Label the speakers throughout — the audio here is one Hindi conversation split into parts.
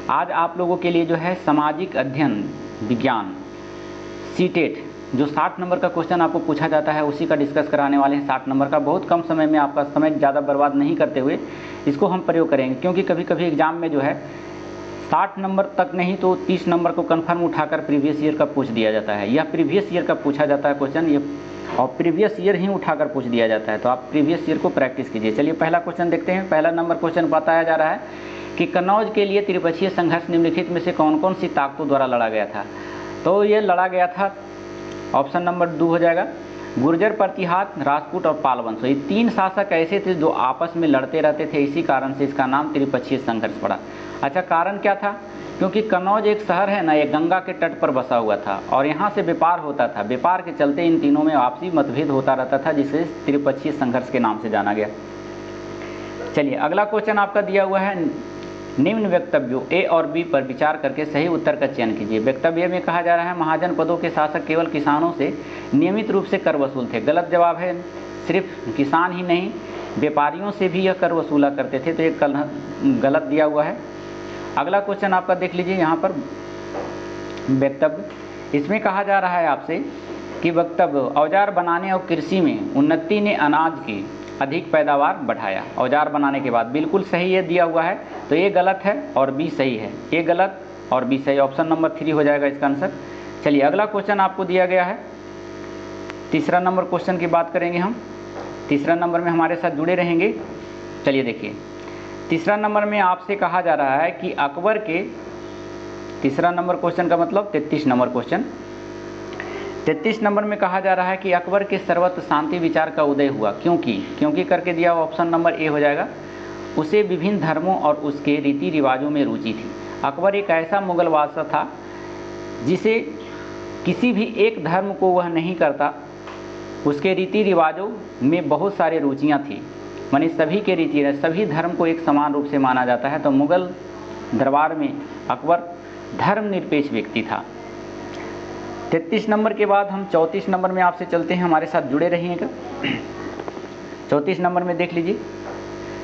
Speaker 1: आज आप लोगों के लिए जो है सामाजिक अध्ययन विज्ञान सीटेट जो 60 नंबर का क्वेश्चन आपको पूछा जाता है उसी का डिस्कस कराने वाले हैं। 60 नंबर का बहुत कम समय में आपका समय ज़्यादा बर्बाद नहीं करते हुए इसको हम प्रयोग करेंगे, क्योंकि कभी कभी एग्जाम में जो है 60 नंबर तक नहीं तो 30 नंबर को कन्फर्म उठाकर प्रीवियस ईयर का पूछ दिया जाता है। यह प्रीवियस ईयर का पूछा जाता है क्वेश्चन, ये और प्रीवियस ईयर ही उठाकर पूछ दिया जाता है, तो आप प्रीवियस ईयर को प्रैक्टिस कीजिए। चलिए पहला क्वेश्चन देखते हैं। पहला नंबर क्वेश्चन बताया जा रहा है कि कन्नौज के लिए त्रिपक्षीय संघर्ष निम्नलिखित में से कौन कौन सी ताकतों द्वारा लड़ा गया था। तो ये लड़ा गया था, ऑप्शन नंबर 2 हो जाएगा, गुर्जर, प्रतिहात, राजपूत और पाल वंश। ये 3 शासक ऐसे थे जो आपस में लड़ते रहते थे, इसी कारण से इसका नाम त्रिपक्षीय संघर्ष पड़ा। अच्छा, कारण क्या था? क्योंकि कन्नौज एक शहर है ना, ये गंगा के तट पर बसा हुआ था और यहाँ से व्यापार होता था। व्यापार के चलते इन तीनों में आपसी मतभेद होता रहता था, जिसे त्रिपक्षीय संघर्ष के नाम से जाना गया। चलिए अगला क्वेश्चन आपका दिया हुआ है, निम्न वक्तव्यों ए और बी पर विचार करके सही उत्तर का चयन कीजिए। वक्तव्य में कहा जा रहा है महाजन पदों के शासक केवल किसानों से नियमित रूप से कर वसूल थे। गलत जवाब है, सिर्फ किसान ही नहीं व्यापारियों से भी यह कर वसूला करते थे, तो ये गलत दिया हुआ है। अगला क्वेश्चन आपका देख लीजिए यहाँ पर वक्तव्य, इसमें कहा जा रहा है आपसे कि वक्तव्य औजार बनाने और कृषि में उन्नति ने अनाज की अधिक पैदावार बढ़ाया। औजार बनाने के बाद बिल्कुल सही ये दिया हुआ है, तो ये गलत है और बी सही है। ये गलत और बी सही, ऑप्शन नंबर 3 हो जाएगा इसका आंसर। चलिए अगला क्वेश्चन आपको दिया गया है, तीसरा नंबर क्वेश्चन की बात करेंगे हम। तीसरा नंबर में हमारे साथ जुड़े रहेंगे। चलिए देखिए, तीसरा नंबर में आपसे कहा जा रहा है कि अकबर के, तीसरा नंबर क्वेश्चन का मतलब 33 नंबर क्वेश्चन, 33 नंबर में कहा जा रहा है कि अकबर के सर्वत्र शांति विचार का उदय हुआ क्योंकि करके दिया हुआ ऑप्शन नंबर ए हो जाएगा। उसे विभिन्न धर्मों और उसके रीति रिवाजों में रुचि थी। अकबर एक ऐसा मुगल बादशाह था जिसे किसी भी एक धर्म को वह नहीं करता, उसके रीति रिवाजों में बहुत सारे रुचियाँ थी, माने सभी के रीति सभी धर्म को एक समान रूप से माना जाता है। तो मुगल दरबार में अकबर धर्मनिरपेक्ष व्यक्ति था। 33 नंबर के बाद हम 34 नंबर में आपसे चलते हैं, हमारे साथ जुड़े रहिएगा। 34 नंबर में देख लीजिए,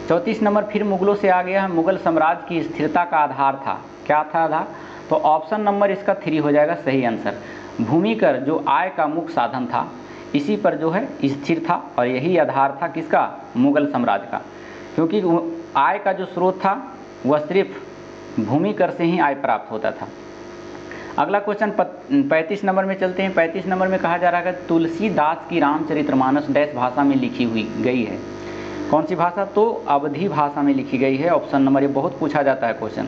Speaker 1: 34 नंबर फिर मुगलों से आ गया है। मुगल साम्राज्य की स्थिरता का आधार था, क्या था आधार? तो ऑप्शन नंबर इसका 3 हो जाएगा सही आंसर। भूमि कर जो आय का मुख्य साधन था, इसी पर जो है स्थिर था और यही आधार था किसका? मुगल साम्राज्य का, क्योंकि आय का जो स्रोत था वह सिर्फ भूमि कर से ही आय प्राप्त होता था। अगला क्वेश्चन 35 नंबर में चलते हैं। 35 नंबर में कहा जा रहा है तुलसीदास की रामचरितमानस डैश भाषा में लिखी हुई गई है। कौन सी भाषा? तो अवधी भाषा में लिखी गई है, ऑप्शन नंबर, ये बहुत पूछा जाता है क्वेश्चन।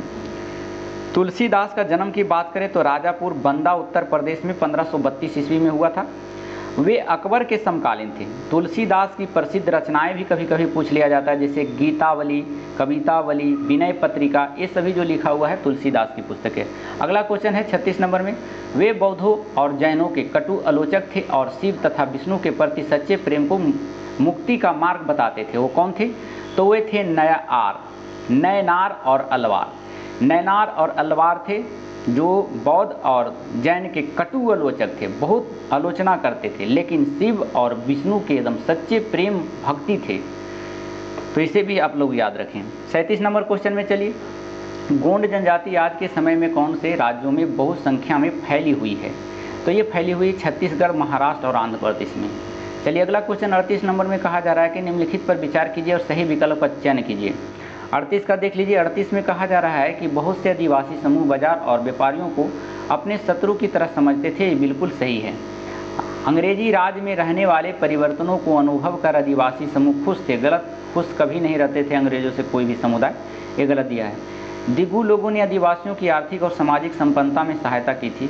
Speaker 1: तुलसीदास का जन्म की बात करें तो राजापुर बंदा उत्तर प्रदेश में 1532 ईस्वी में हुआ था। वे अकबर के समकालीन थे। तुलसीदास की प्रसिद्ध रचनाएं भी कभी कभी पूछ लिया जाता है, जैसे गीतावली, कवितावली, विनय पत्रिका, ये सभी जो लिखा हुआ है तुलसीदास की पुस्तक है। अगला क्वेश्चन है 36 नंबर में, वे बौद्धों और जैनों के कटु आलोचक थे और शिव तथा विष्णु के प्रति सच्चे प्रेम को मुक्ति का मार्ग बताते थे। वो कौन थे? तो वे थे नयनार और अलवार। नयनार और अलवार थे जो बौद्ध और जैन के कटु आलोचक थे, बहुत आलोचना करते थे, लेकिन शिव और विष्णु के एकदम सच्चे प्रेम भक्ति थे। तो इसे भी आप लोग याद रखें। 37 नंबर क्वेश्चन में चलिए, गोंड जनजाति आज के समय में कौन से राज्यों में बहुत संख्या में फैली हुई है? तो ये फैली हुई छत्तीसगढ़, महाराष्ट्र और आंध्र प्रदेश में। चलिए अगला क्वेश्चन 38 नंबर में कहा जा रहा है कि निम्नलिखित पर विचार कीजिए और सही विकल्प का चयन कीजिए। 38 का देख लीजिए। 38 में कहा जा रहा है कि बहुत से आदिवासी समूह बाजार और व्यापारियों को अपने शत्रु की तरह समझते थे। ये बिल्कुल सही है। अंग्रेजी राज में रहने वाले परिवर्तनों को अनुभव कर आदिवासी समूह खुश थे। गलत, खुश कभी नहीं रहते थे अंग्रेजों से कोई भी समुदाय, ये गलत दिया है। दिगू लोगों ने आदिवासियों की आर्थिक और सामाजिक संपन्नता में सहायता की थी,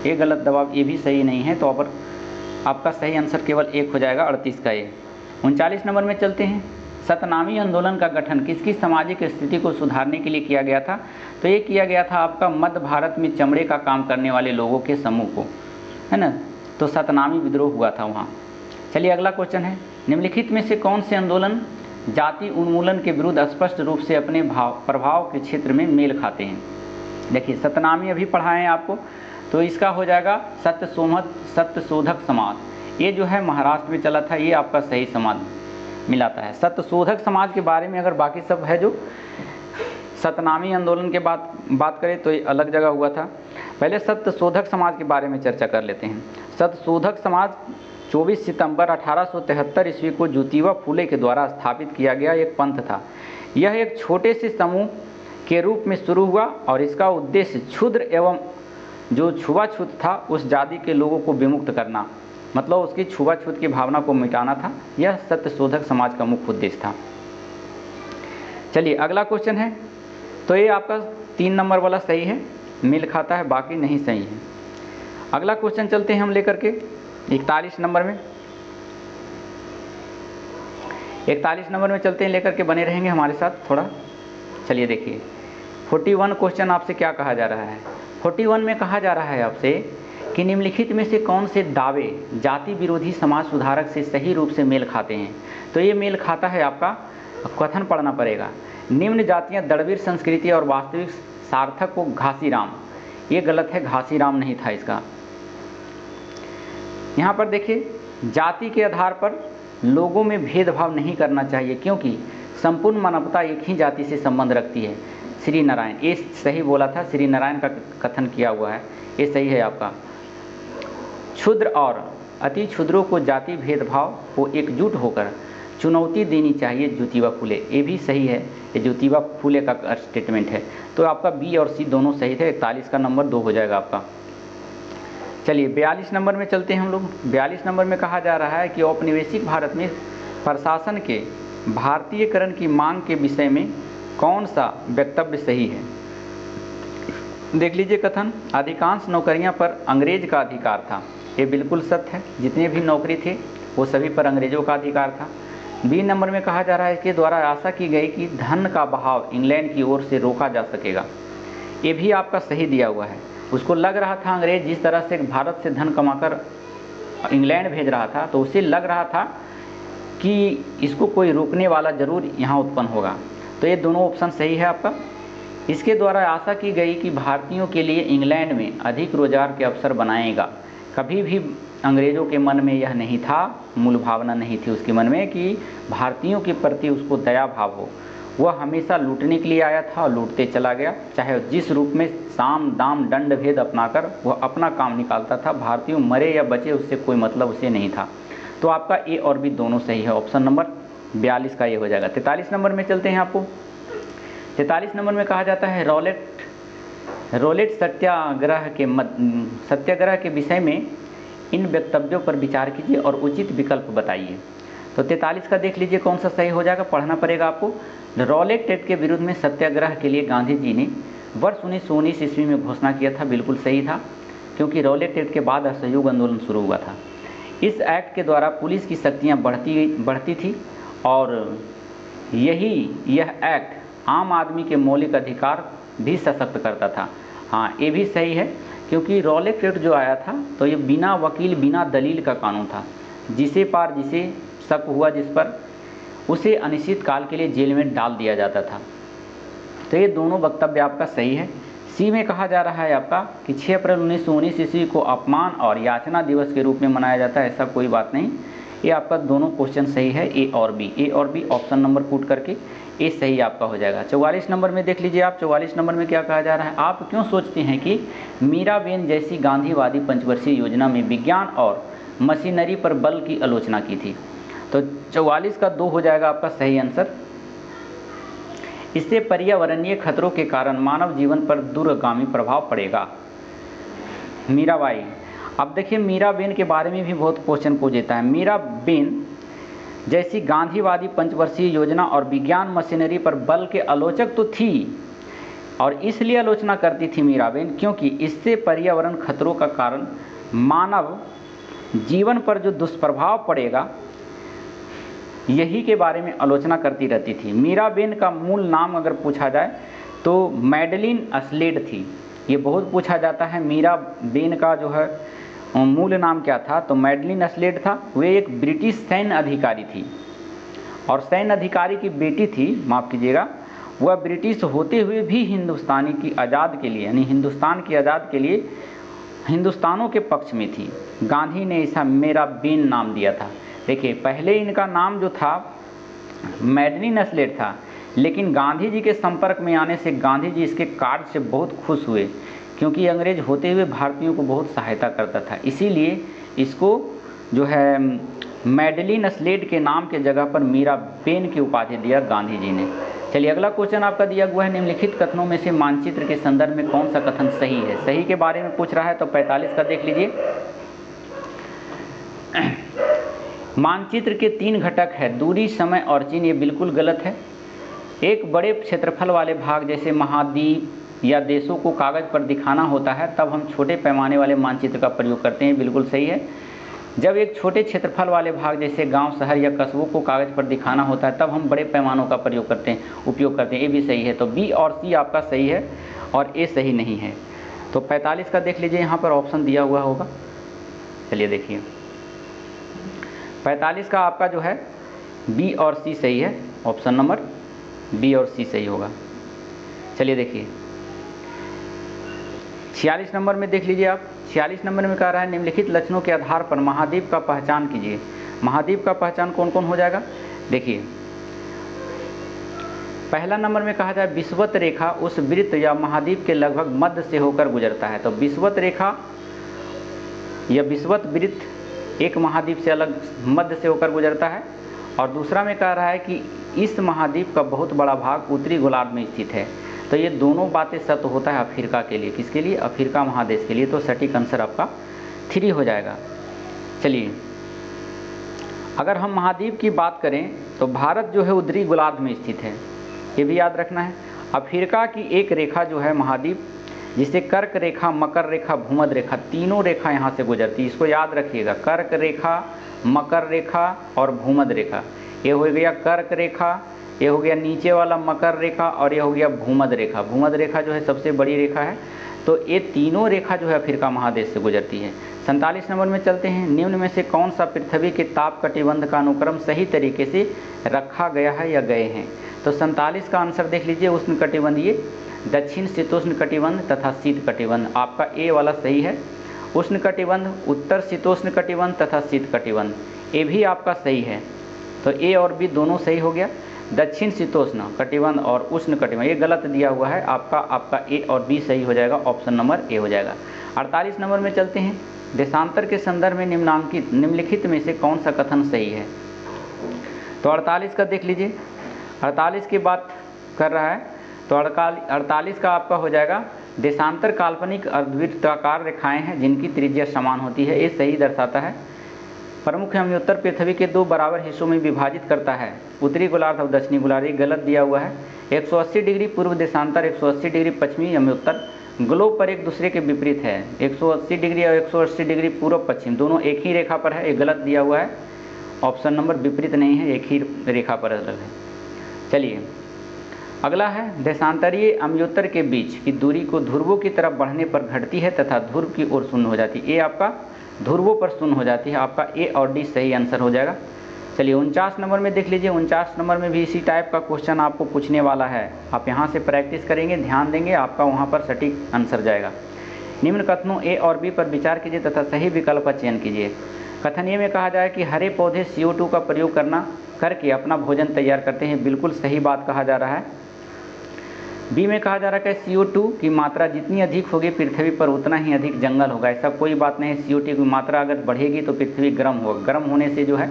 Speaker 1: ये गलत जवाब, ये भी सही नहीं है। तो अब आपका सही आंसर केवल 1 हो जाएगा, 38 का ये। 39 नंबर में चलते हैं। सतनामी आंदोलन का गठन किसकी सामाजिक स्थिति को सुधारने के लिए किया गया था? तो ये किया गया था आपका मध्य भारत में चमड़े का काम करने वाले लोगों के समूह को, है ना, तो सतनामी विद्रोह हुआ था वहाँ। चलिए अगला क्वेश्चन है, निम्नलिखित में से कौन से आंदोलन जाति उन्मूलन के विरुद्ध स्पष्ट रूप से अपने प्रभाव के क्षेत्र में मेल खाते हैं? देखिए सतनामी अभी पढ़ाएं आपको, तो इसका हो जाएगा सत्यशोधक समाज। ये जो है महाराष्ट्र में चला था, ये आपका सही समाज मिलाता है। सत्यशोधक समाज के बारे में अगर बाकी सब है जो सतनामी आंदोलन के बात करें तो ये अलग जगह हुआ था। पहले सत्यशोधक समाज के बारे में चर्चा कर लेते हैं। सत्यशोधक समाज 24 सितंबर 1873 ईस्वी को ज्योतिबा फूले के द्वारा स्थापित किया गया एक पंथ था। यह एक छोटे से समूह के रूप में शुरू हुआ और इसका उद्देश्य क्षुद्र एवं जो छुआछूत था उस जाति के लोगों को विमुक्त करना, मतलब उसकी छुआछूत की भावना को मिटाना था। यह सत्यशोधक समाज का मुख्य उद्देश्य था। चलिए अगला क्वेश्चन है, तो ये आपका 3 नंबर वाला सही है, मेल खाता है, बाकी नहीं सही है। अगला क्वेश्चन चलते हैं हम लेकर के 41 नंबर में। 41 नंबर में चलते हैं लेकर के, बने रहेंगे हमारे साथ थोड़ा। चलिए देखिए 41 क्वेश्चन आपसे क्या कहा जा रहा है। 41 में कहा जा रहा है आपसे कि निम्नलिखित में से कौन से दावे जाति विरोधी समाज सुधारक से सही रूप से मेल खाते हैं। तो ये मेल खाता है, आपका कथन पढ़ना पड़ेगा। निम्न जातियां दृढ़वीर संस्कृति और वास्तविक सार्थक को घासीराम, ये गलत है, घासीराम नहीं था इसका। यहाँ पर देखिए जाति के आधार पर लोगों में भेदभाव नहीं करना चाहिए, क्योंकि संपूर्ण मानवता एक ही जाति से संबंध रखती है। श्री नारायण, ये सही बोला था, श्री नारायण का कथन किया हुआ है, ये सही है आपका। क्षुद्र और अति क्षुद्रों को जाति भेदभाव को एकजुट होकर चुनौती देनी चाहिए, ज्योतिबा फूले, ये भी सही है, ये ज्योतिबा फूले का स्टेटमेंट है। तो आपका बी और सी दोनों सही थे, 41 का नंबर 2 हो जाएगा आपका। चलिए 42 नंबर में चलते हैं हम लोग। 42 नंबर में कहा जा रहा है कि औपनिवेशिक भारत में प्रशासन के भारतीयकरण की मांग के विषय में कौन सा वक्तव्य सही है। देख लीजिए कथन, अधिकांश नौकरियां पर अंग्रेज का अधिकार था, ये बिल्कुल सत्य है, जितने भी नौकरी थे वो सभी पर अंग्रेजों का अधिकार था। बी नंबर में कहा जा रहा है इसके द्वारा आशा की गई कि धन का बहाव इंग्लैंड की ओर से रोका जा सकेगा, ये भी आपका सही दिया हुआ है। उसको लग रहा था अंग्रेज जिस तरह से भारत से धन कमाकर इंग्लैंड भेज रहा था, तो उसे लग रहा था कि इसको कोई रोकने वाला जरूर यहाँ उत्पन्न होगा। तो ये दोनों ऑप्शन सही है आपका। इसके द्वारा आशा की गई कि भारतीयों के लिए इंग्लैंड में अधिक रोजगार के अवसर बनाएगा। कभी भी अंग्रेज़ों के मन में यह नहीं था, मूल भावना नहीं थी उसके मन में कि भारतीयों के प्रति उसको दया भाव हो। वह हमेशा लूटने के लिए आया था और लूटते चला गया, चाहे जिस रूप में साम दाम दंड भेद अपनाकर वह अपना काम निकालता था। भारतीयों मरे या बचे उससे कोई मतलब उसे नहीं था। तो आपका ए और बी दोनों सही है, ऑप्शन नंबर 42 का ये हो जाएगा। 43 नंबर में चलते हैं आपको। 43 नंबर में कहा जाता है रॉलेट सत्याग्रह के विषय में इन वक्तव्यों पर विचार कीजिए और उचित विकल्प बताइए। तो 43 का देख लीजिए कौन सा सही हो जाएगा, पढ़ना पड़ेगा आपको। रॉलेट एक्ट के विरुद्ध में सत्याग्रह के लिए गांधी जी ने वर्ष 1919 ईस्वी में घोषणा किया था, बिल्कुल सही था, क्योंकि रॉलेट एक्ट के बाद असहयोग आंदोलन शुरू हुआ था। इस एक्ट के द्वारा पुलिस की शक्तियाँ बढ़ती थी और यह एक्ट आम आदमी के मौलिक अधिकार भी सशक्त करता था। हाँ, ये भी सही है, क्योंकि रॉलेट एक्ट जो आया था तो ये बिना वकील बिना दलील का कानून था। जिसे शक हुआ जिस पर, उसे अनिश्चित काल के लिए जेल में डाल दिया जाता था। तो ये दोनों वक्तव्य आपका सही है। सी में कहा जा रहा है आपका कि 6 अप्रैल 1919 ईस्वी को अपमान और याचना दिवस के रूप में मनाया जाता है, ऐसा कोई बात नहीं। ये आपका दोनों क्वेश्चन सही है, ए और बी ऑप्शन नंबर पुट करके ए सही आपका हो जाएगा। 44 नंबर में देख लीजिए आप। 44 नंबर में क्या कहा जा रहा है, आप क्यों सोचते हैं कि मीराबेन जैसी गांधीवादी पंचवर्षीय योजना में विज्ञान और मशीनरी पर बल की आलोचना की थी। तो 44 का 2 हो जाएगा आपका सही आंसर। इससे पर्यावरणीय खतरों के कारण मानव जीवन पर दूरगामी प्रभाव पड़ेगा। मीराबाई, अब देखिए मीराबेन के बारे में भी बहुत क्वेश्चन पूछ देता है। मीराबेन जैसी गांधीवादी पंचवर्षीय योजना और विज्ञान मशीनरी पर बल के आलोचक तो थी, और इसलिए आलोचना करती थी मीराबेन क्योंकि इससे पर्यावरण खतरों का कारण मानव जीवन पर जो दुष्प्रभाव पड़ेगा, यही के बारे में आलोचना करती रहती थी। मीराबेन का मूल नाम अगर पूछा जाए तो मैडलिन अस्लेड थी। ये बहुत पूछा जाता है, मीराबेन का जो है मूल नाम क्या था, तो मैडलिन अस्लेड था। वे एक ब्रिटिश सैन्य अधिकारी थी और सैन्य अधिकारी की बेटी थी, माफ़ कीजिएगा, वह ब्रिटिश होते हुए भी हिंदुस्तानी की आज़ाद के लिए, यानी हिंदुस्तान की आज़ाद के लिए हिंदुस्तानों के पक्ष में थी। गांधी ने ऐसा मीराबेन नाम दिया था। देखिए पहले इनका नाम जो था मैडलिन अस्लेड था, लेकिन गांधी जी के संपर्क में आने से गांधी जी इसके कार्य से बहुत खुश हुए, क्योंकि अंग्रेज होते हुए भारतीयों को बहुत सहायता करता था। इसीलिए इसको जो है मैडलिन स्लेड के नाम के जगह पर मीराबेन की उपाधि दिया गांधी जी ने। चलिए अगला क्वेश्चन आपका दिया हुआ है, निम्नलिखित कथनों में से मानचित्र के संदर्भ में कौन सा कथन सही है। सही के बारे में पूछ रहा है, तो 45 का देख लीजिए। मानचित्र के 3 घटक है, दूरी, समय और चिन्ह। ये बिल्कुल गलत है। एक बड़े क्षेत्रफल वाले भाग जैसे महाद्वीप या देशों को कागज पर दिखाना होता है, तब हम छोटे पैमाने वाले मानचित्र का प्रयोग करते हैं, बिल्कुल सही है। जब एक छोटे क्षेत्रफल वाले भाग जैसे गांव, शहर या कस्बों को कागज पर दिखाना होता है, तब हम बड़े पैमानों का उपयोग करते हैं। ये भी सही है। तो बी और सी आपका सही है और ए सही नहीं है। तो 45 का देख लीजिए, यहाँ पर ऑप्शन दिया हुआ होगा। चलिए देखिए, 45 का आपका जो है बी और सी सही है। ऑप्शन नंबर बी और सी सही होगा। चलिए देखिए 46 नंबर में देख लीजिए आप। 46 नंबर में कह रहा है, निम्नलिखित लक्षणों के आधार पर महाद्वीप का पहचान कीजिए। महाद्वीप का पहचान कौन कौन हो जाएगा? देखिए, पहला नंबर में कहा जाए विषुवत रेखा उस वृत्त या महाद्वीप के लगभग मध्य से होकर गुजरता है। तो विषुवत रेखा या विषुवत वृत्त एक महाद्वीप से अलग मध्य से होकर गुजरता है। और दूसरा में कह रहा है कि इस महाद्वीप का बहुत बड़ा भाग उत्तरी गोलार्ध में स्थित है। तो ये दोनों बातें सत्य होता है अफ्रीका के लिए। किसके लिए? अफ्रीका महादेश के लिए। तो सटीक आंसर आपका 3 हो जाएगा। चलिए, अगर हम महाद्वीप की बात करें तो भारत जो है उत्तरी गोलार्ध में स्थित है, ये भी याद रखना है। अफ्रीका की एक रेखा जो है महाद्वीप, जिसे कर्क रेखा, मकर रेखा, भूमध्य रेखा, तीनों रेखा यहाँ से गुजरती है। इसको याद रखिएगा, कर्क रेखा, मकर रेखा और भूमध्य रेखा। ये हो गया कर्क रेखा, ये हो गया नीचे वाला मकर रेखा और ये हो गया भूमध्य रेखा। भूमध्य रेखा जो है सबसे बड़ी रेखा है। तो ये तीनों रेखा जो है अफ्रीका महादेश से गुजरती है। 47 नंबर में चलते हैं, निम्न में से कौन सा पृथ्वी के ताप कटिबंध का अनुक्रम सही तरीके से रखा गया है या गए हैं? तो 47 का आंसर देख लीजिए, उष्ण कटिबंधीय, दक्षिण शीतोष्ण कटिबंध तथा शीत कटिबंध। आपका ए वाला सही है। उष्ण कटिबंध, उत्तर शीतोष्ण कटिबंध तथा शीत कटिबंध, ये भी आपका सही है। तो ए और बी दोनों सही हो गया। दक्षिण शीतोष्ण कटिबंध और उष्ण कटिबंध ये गलत दिया हुआ है। आपका ए और बी सही हो जाएगा। ऑप्शन नंबर ए हो जाएगा। 48 नंबर में चलते हैं, देशांतर के संदर्भ में निम्नलिखित में से कौन सा कथन सही है? तो 48 का देख लीजिए, 48 की बात कर रहा है। तो 48 का आपका हो जाएगा, देशांतर काल्पनिक अर्धवृत्ताकार रेखाएं हैं जिनकी त्रिज्या समान होती है। ये सही दर्शाता है। प्रमुख एवं उत्तर पृथ्वी के 2 बराबर हिस्सों में विभाजित करता है, उत्तरी गोलार्ध और दक्षिणी गोलार्ध। ये गलत दिया हुआ है। 180 डिग्री पूर्व देशांतर, 180 डिग्री पश्चिमी एवं उत्तर ग्लोब पर एक दूसरे के विपरीत है। 180 डिग्री और 180 डिग्री पूर्व पश्चिम दोनों एक ही रेखा पर है। ये गलत दिया हुआ है। ऑप्शन नंबर विपरीत नहीं है, एक ही रेखा पर अलग है। चलिए अगला है, देशांतरीय अम्योत्तर के बीच की दूरी को ध्रुवों की तरफ बढ़ने पर घटती है तथा ध्रुव की ओर शून्य हो जाती है। ये आपका ध्रुवों पर शून्य हो जाती है। आपका ए और डी सही आंसर हो जाएगा। चलिए 49 नंबर में देख लीजिए। 49 नंबर में भी इसी टाइप का क्वेश्चन आपको पूछने वाला है। आप यहाँ से प्रैक्टिस करेंगे, ध्यान देंगे, आपका वहाँ पर सटीक आंसर जाएगा। निम्न कथनों ए और बी पर विचार कीजिए तथा सही विकल्प का चयन कीजिए। कथन ए में कहा जाए कि हरे पौधे CO2 का प्रयोग करके अपना भोजन तैयार करते हैं। बिल्कुल सही बात कहा जा रहा है। बी में कहा जा रहा है कि CO2 की मात्रा जितनी अधिक होगी पृथ्वी पर उतना ही अधिक जंगल होगा। ऐसा कोई बात नहीं है। CO2 की मात्रा अगर बढ़ेगी तो पृथ्वी गर्म होगा। गर्म होने से जो है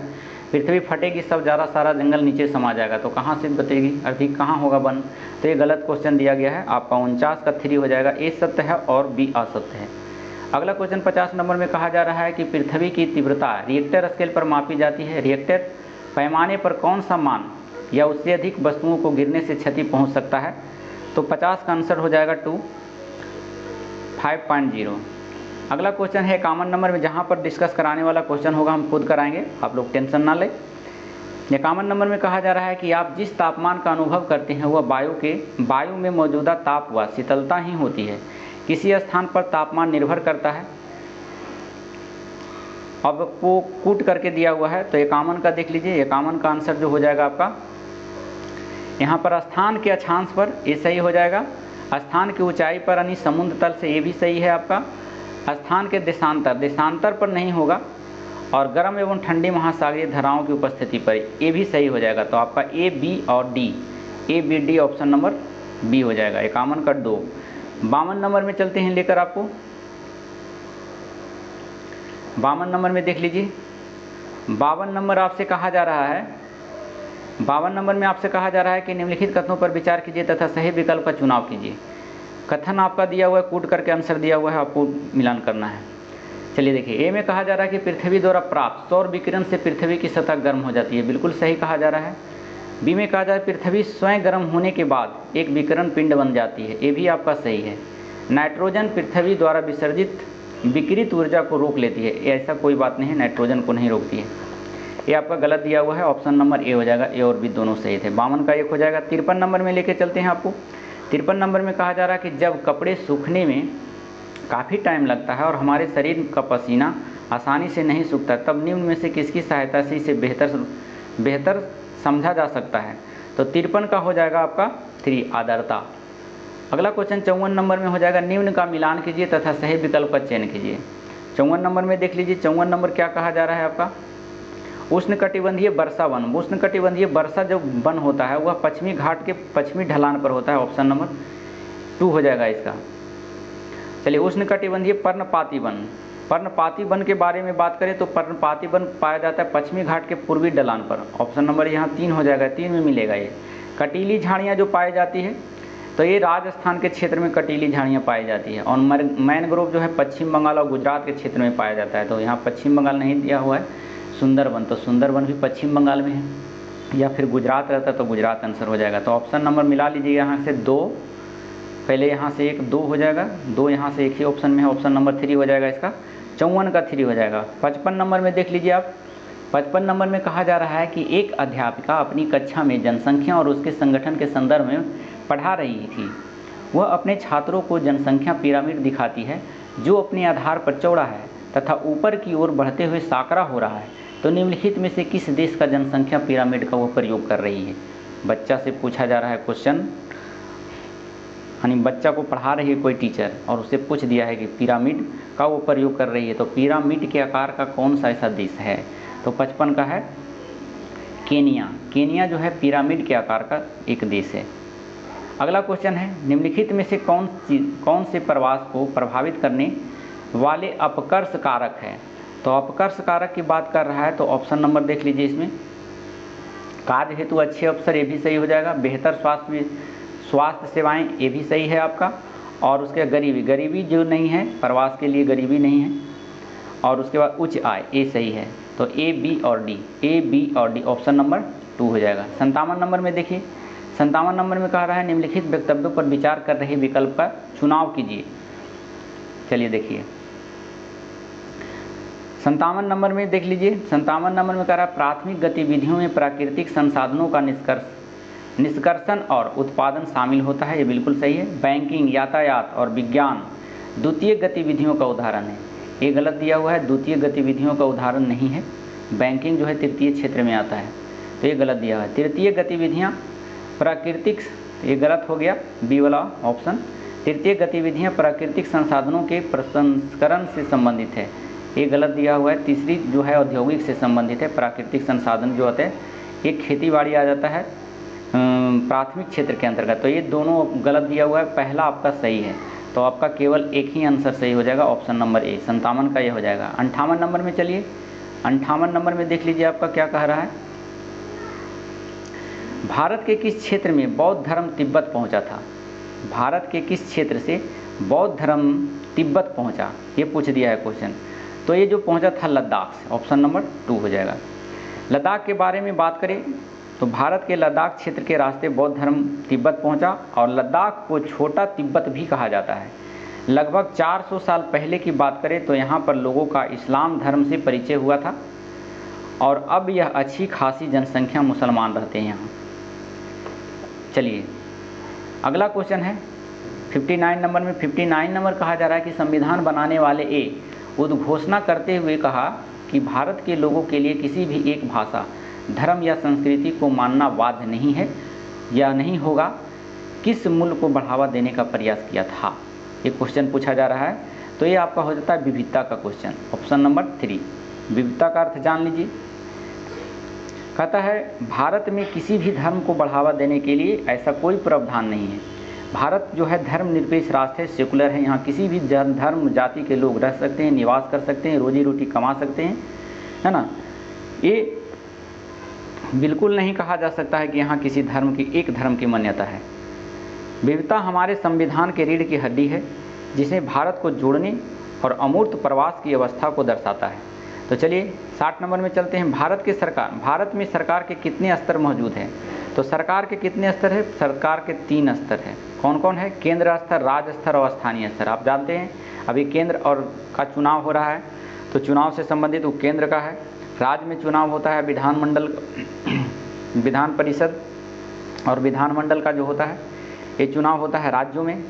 Speaker 1: पृथ्वी फटेगी, सब ज़्यादा सारा जंगल नीचे समा जाएगा। तो कहाँ से बचेगी, अधिक कहाँ होगा वन? तो ये गलत क्वेश्चन दिया गया है। आपका 49 का 3 हो जाएगा। ए सत्य है और बी असत्य है। अगला क्वेश्चन 50 नंबर में कहा जा रहा है कि पृथ्वी की तीव्रता रिएक्टर स्केल पर मापी जाती है। रिएक्टर पैमाने पर कौन सा मान या उससे अधिक वस्तुओं को गिरने से क्षति पहुँच सकता है? तो 50 का आंसर हो जाएगा 5.0। अगला क्वेश्चन है 51 नंबर में, जहाँ पर डिस्कस कराने वाला क्वेश्चन होगा हम खुद कराएंगे, आप लोग टेंशन ना लें। 51 नंबर में कहा जा रहा है कि आप जिस तापमान का अनुभव करते हैं वह वायु में मौजूदा ताप व शीतलता ही होती है। किसी स्थान पर तापमान निर्भर करता है। अब वो कूट करके दिया हुआ है। तो 51 का देख लीजिए। 51 का आंसर जो हो जाएगा आपका यहाँ पर स्थान के अक्षांश पर, ये सही हो जाएगा। स्थान की ऊंचाई पर यानी समुद्र तल से, ये भी सही है आपका। स्थान के देशांतर पर नहीं होगा। और गर्म एवं ठंडी महासागरीय धाराओं की उपस्थिति पर, ये भी सही हो जाएगा। तो आपका ए, बी और D A B D option number B हो जाएगा। 51 का 2। 52 नंबर में चलते हैं लेकर आपको। 52 नंबर में देख लीजिए। 52 नंबर आपसे कहा जा रहा है, 52 नंबर में आपसे कहा जा रहा है कि निम्नलिखित कथनों पर विचार कीजिए तथा सही विकल्प का चुनाव कीजिए। कथन आपका दिया हुआ है, कूट करके आंसर दिया हुआ है, आपको मिलान करना है। चलिए देखिए, ए में कहा जा रहा है कि पृथ्वी द्वारा प्राप्त सौर विकिरण से पृथ्वी की सतह गर्म हो जाती है, बिल्कुल सही कहा जा रहा है। बी में कहा जा रहा है पृथ्वी स्वयं गर्म होने के बाद एक विकिरण पिंड बन जाती है, ये भी आपका सही है। नाइट्रोजन पृथ्वी द्वारा विसर्जित विकिरित ऊर्जा को रोक लेती है, ऐसा कोई बात नहीं है, नाइट्रोजन को नहीं रोकती है। ये आपका गलत दिया हुआ है, ऑप्शन नंबर ए हो जाएगा। ए और बी दोनों सही थे। 52 का 1 हो जाएगा। 53 नंबर में लेके चलते हैं आपको। 53 नंबर में कहा जा रहा है कि जब कपड़े सूखने में काफ़ी टाइम लगता है और हमारे शरीर का पसीना आसानी से नहीं सूखता, तब निम्न में से किसकी सहायता से इसे बेहतर समझा जा सकता है। तो 53 का हो जाएगा आपका 3, आर्द्रता। अगला क्वेश्चन 54 नंबर में हो जाएगा, निम्न का मिलान कीजिए तथा सही विकल्प का चयन कीजिए। 54 नंबर में देख लीजिए, 54 नंबर क्या कहा जा रहा है आपका, उष्णकटिबंधीय वर्षा वन। उष्णकटिबंधीय वर्षा जो वन होता है वह पश्चिमी घाट के पश्चिमी ढलान पर होता है, ऑप्शन नंबर 2 हो जाएगा इसका। चलिए, उष्णकटिबंधीय पर्णपाती वन। पर्णपाती वन के बारे में बात करें तो पर्णपाती वन पाया जाता है पश्चिमी घाट के पूर्वी ढलान पर, ऑप्शन नंबर यहाँ 3 हो जाएगा, 3 में मिलेगा ये। कटीली झाड़ियाँ जो पाई जाती है तो ये राजस्थान के क्षेत्र में कटीली झाड़ियाँ पाई जाती है, और मैनग्रोव जो है पश्चिम बंगाल और गुजरात के क्षेत्र में पाया जाता है। तो यहाँ पश्चिम बंगाल नहीं दिया हुआ है। सुंदरवन, तो सुंदरवन भी पश्चिम बंगाल में है, या फिर गुजरात रहता तो गुजरात आंसर हो जाएगा। तो ऑप्शन नंबर मिला लीजिए, यहाँ से 2, पहले यहाँ से 1, 2 हो जाएगा, 2 यहाँ से एक ही ऑप्शन में है, ऑप्शन नंबर 3 हो जाएगा इसका। 54 का 3 हो जाएगा। 55 नंबर में देख लीजिए आप। 55 नंबर में कहा जा रहा है कि एक अध्यापिका अपनी कक्षा में जनसंख्या और उसके संगठन के संदर्भ में पढ़ा रही थी। वह अपने छात्रों को जनसंख्या पिरामिड दिखाती है जो अपने आधार पर चौड़ा है तथा ऊपर की ओर बढ़ते हुए साकरा हो रहा है। तो निम्नलिखित में से किस देश का जनसंख्या पिरामिड का वह प्रयोग कर रही है। बच्चा से पूछा जा रहा है क्वेश्चन, यानी बच्चा को पढ़ा रही है कोई टीचर और उसे पूछ दिया है कि पिरामिड का वो प्रयोग कर रही है, तो पिरामिड के आकार का कौन सा ऐसा देश है। तो 55 का है केनिया। केनिया जो है पिरामिड के आकार का एक देश है। अगला क्वेश्चन है, निम्नलिखित में से कौन से प्रवास को प्रभावित करने वाले अपकर्ष कारक है। तो अपकर्ष कारक की बात कर रहा है तो ऑप्शन नंबर देख लीजिए इसमें। कार्य हेतु अच्छे अवसर, ये भी सही हो जाएगा। बेहतर स्वास्थ्य सेवाएं, ये भी सही है आपका। और उसके गरीबी जो नहीं है, प्रवास के लिए गरीबी नहीं है। और उसके बाद उच्च आय, ये सही है। तो ए बी और डी ऑप्शन नंबर 2 हो जाएगा। 57 नंबर में देखिए, 57 नंबर में कह रहा है निम्नलिखित वक्तव्यों पर विचार कर रहे विकल्प का चुनाव कीजिए। चलिए देखिए, 57 नंबर में देख लीजिए। 57 नंबर में कह रहा है प्राथमिक गतिविधियों में प्राकृतिक संसाधनों का निष्कर्षण और उत्पादन शामिल होता है, ये बिल्कुल सही है। बैंकिंग, यातायात और विज्ञान द्वितीय गतिविधियों का उदाहरण है, ये गलत दिया हुआ है। द्वितीय गतिविधियों का उदाहरण नहीं है, बैंकिंग जो है तृतीय क्षेत्र में आता है, तो ये गलत दिया हुआ है। तृतीय गतिविधियाँ प्राकृतिक, ये गलत हो गया, बी वाला ऑप्शन। तृतीय गतिविधियाँ प्राकृतिक संसाधनों के प्रसंस्करण से संबंधित है, ये गलत दिया हुआ है। तीसरी जो है औद्योगिक से संबंधित है। प्राकृतिक संसाधन जो होते हैं, ये खेती बाड़ी आ जाता है प्राथमिक क्षेत्र के अंतर्गत, तो ये दोनों गलत दिया हुआ है। पहला आपका सही है, तो आपका केवल एक ही आंसर सही हो जाएगा, ऑप्शन नंबर ए। 57 का ये हो जाएगा। 58 नंबर में चलिए, 58 नंबर में देख लीजिए आपका क्या कह रहा है। भारत के किस क्षेत्र में बौद्ध धर्म तिब्बत पहुंचा था। भारत के किस क्षेत्र से बौद्ध धर्म तिब्बत पहुंचा, ये पूछ दिया है क्वेश्चन। तो ये जो पहुंचा था लद्दाख से, ऑप्शन नंबर 2 हो जाएगा। लद्दाख के बारे में बात करें तो भारत के लद्दाख क्षेत्र के रास्ते बौद्ध धर्म तिब्बत पहुंचा, और लद्दाख को छोटा तिब्बत भी कहा जाता है। लगभग 400 साल पहले की बात करें तो यहाँ पर लोगों का इस्लाम धर्म से परिचय हुआ था, और अब यह अच्छी खासी जनसंख्या मुसलमान रहते हैं यहाँ। चलिए अगला क्वेश्चन है 59 नंबर में। 59 नंबर कहा जा रहा है कि संविधान बनाने वाले ए उद्घोषणा करते हुए कहा कि भारत के लोगों के लिए किसी भी एक भाषा, धर्म या संस्कृति को मानना बाध्य नहीं है या नहीं होगा, किस मूल्य को बढ़ावा देने का प्रयास किया था, ये क्वेश्चन पूछा जा रहा है। तो ये आपका हो जाता है विविधता का क्वेश्चन, ऑप्शन नंबर 3। विविधता का अर्थ जान लीजिए। कहता है भारत में किसी भी धर्म को बढ़ावा देने के लिए ऐसा कोई प्रावधान नहीं है। भारत जो है धर्मनिरपेक्ष राष्ट्र है, सेकुलर है। यहाँ किसी भी धर्म जाति के लोग रह सकते हैं, निवास कर सकते हैं, रोजी रोटी कमा सकते हैं, है ना। ये बिल्कुल नहीं कहा जा सकता है कि यहाँ किसी धर्म की एक धर्म की मान्यता है। विविधता हमारे संविधान के रीढ़ की हड्डी है, जिसे भारत को जोड़ने और अमूर्त प्रवास की अवस्था को दर्शाता है। तो चलिए 60 नंबर में चलते हैं। भारत में सरकार के कितने स्तर मौजूद हैं? तो सरकार के कितने स्तर है? सरकार के 3 स्तर हैं। कौन कौन है? केंद्र स्तर, राज्य स्तर और स्थानीय स्तर। आप जानते हैं अभी केंद्र और का चुनाव हो रहा है, तो चुनाव से संबंधित वो केंद्र का है। राज्य में चुनाव होता है विधानमंडल, विधान परिषद और विधानमंडल का जो होता है ये चुनाव होता है राज्यों में,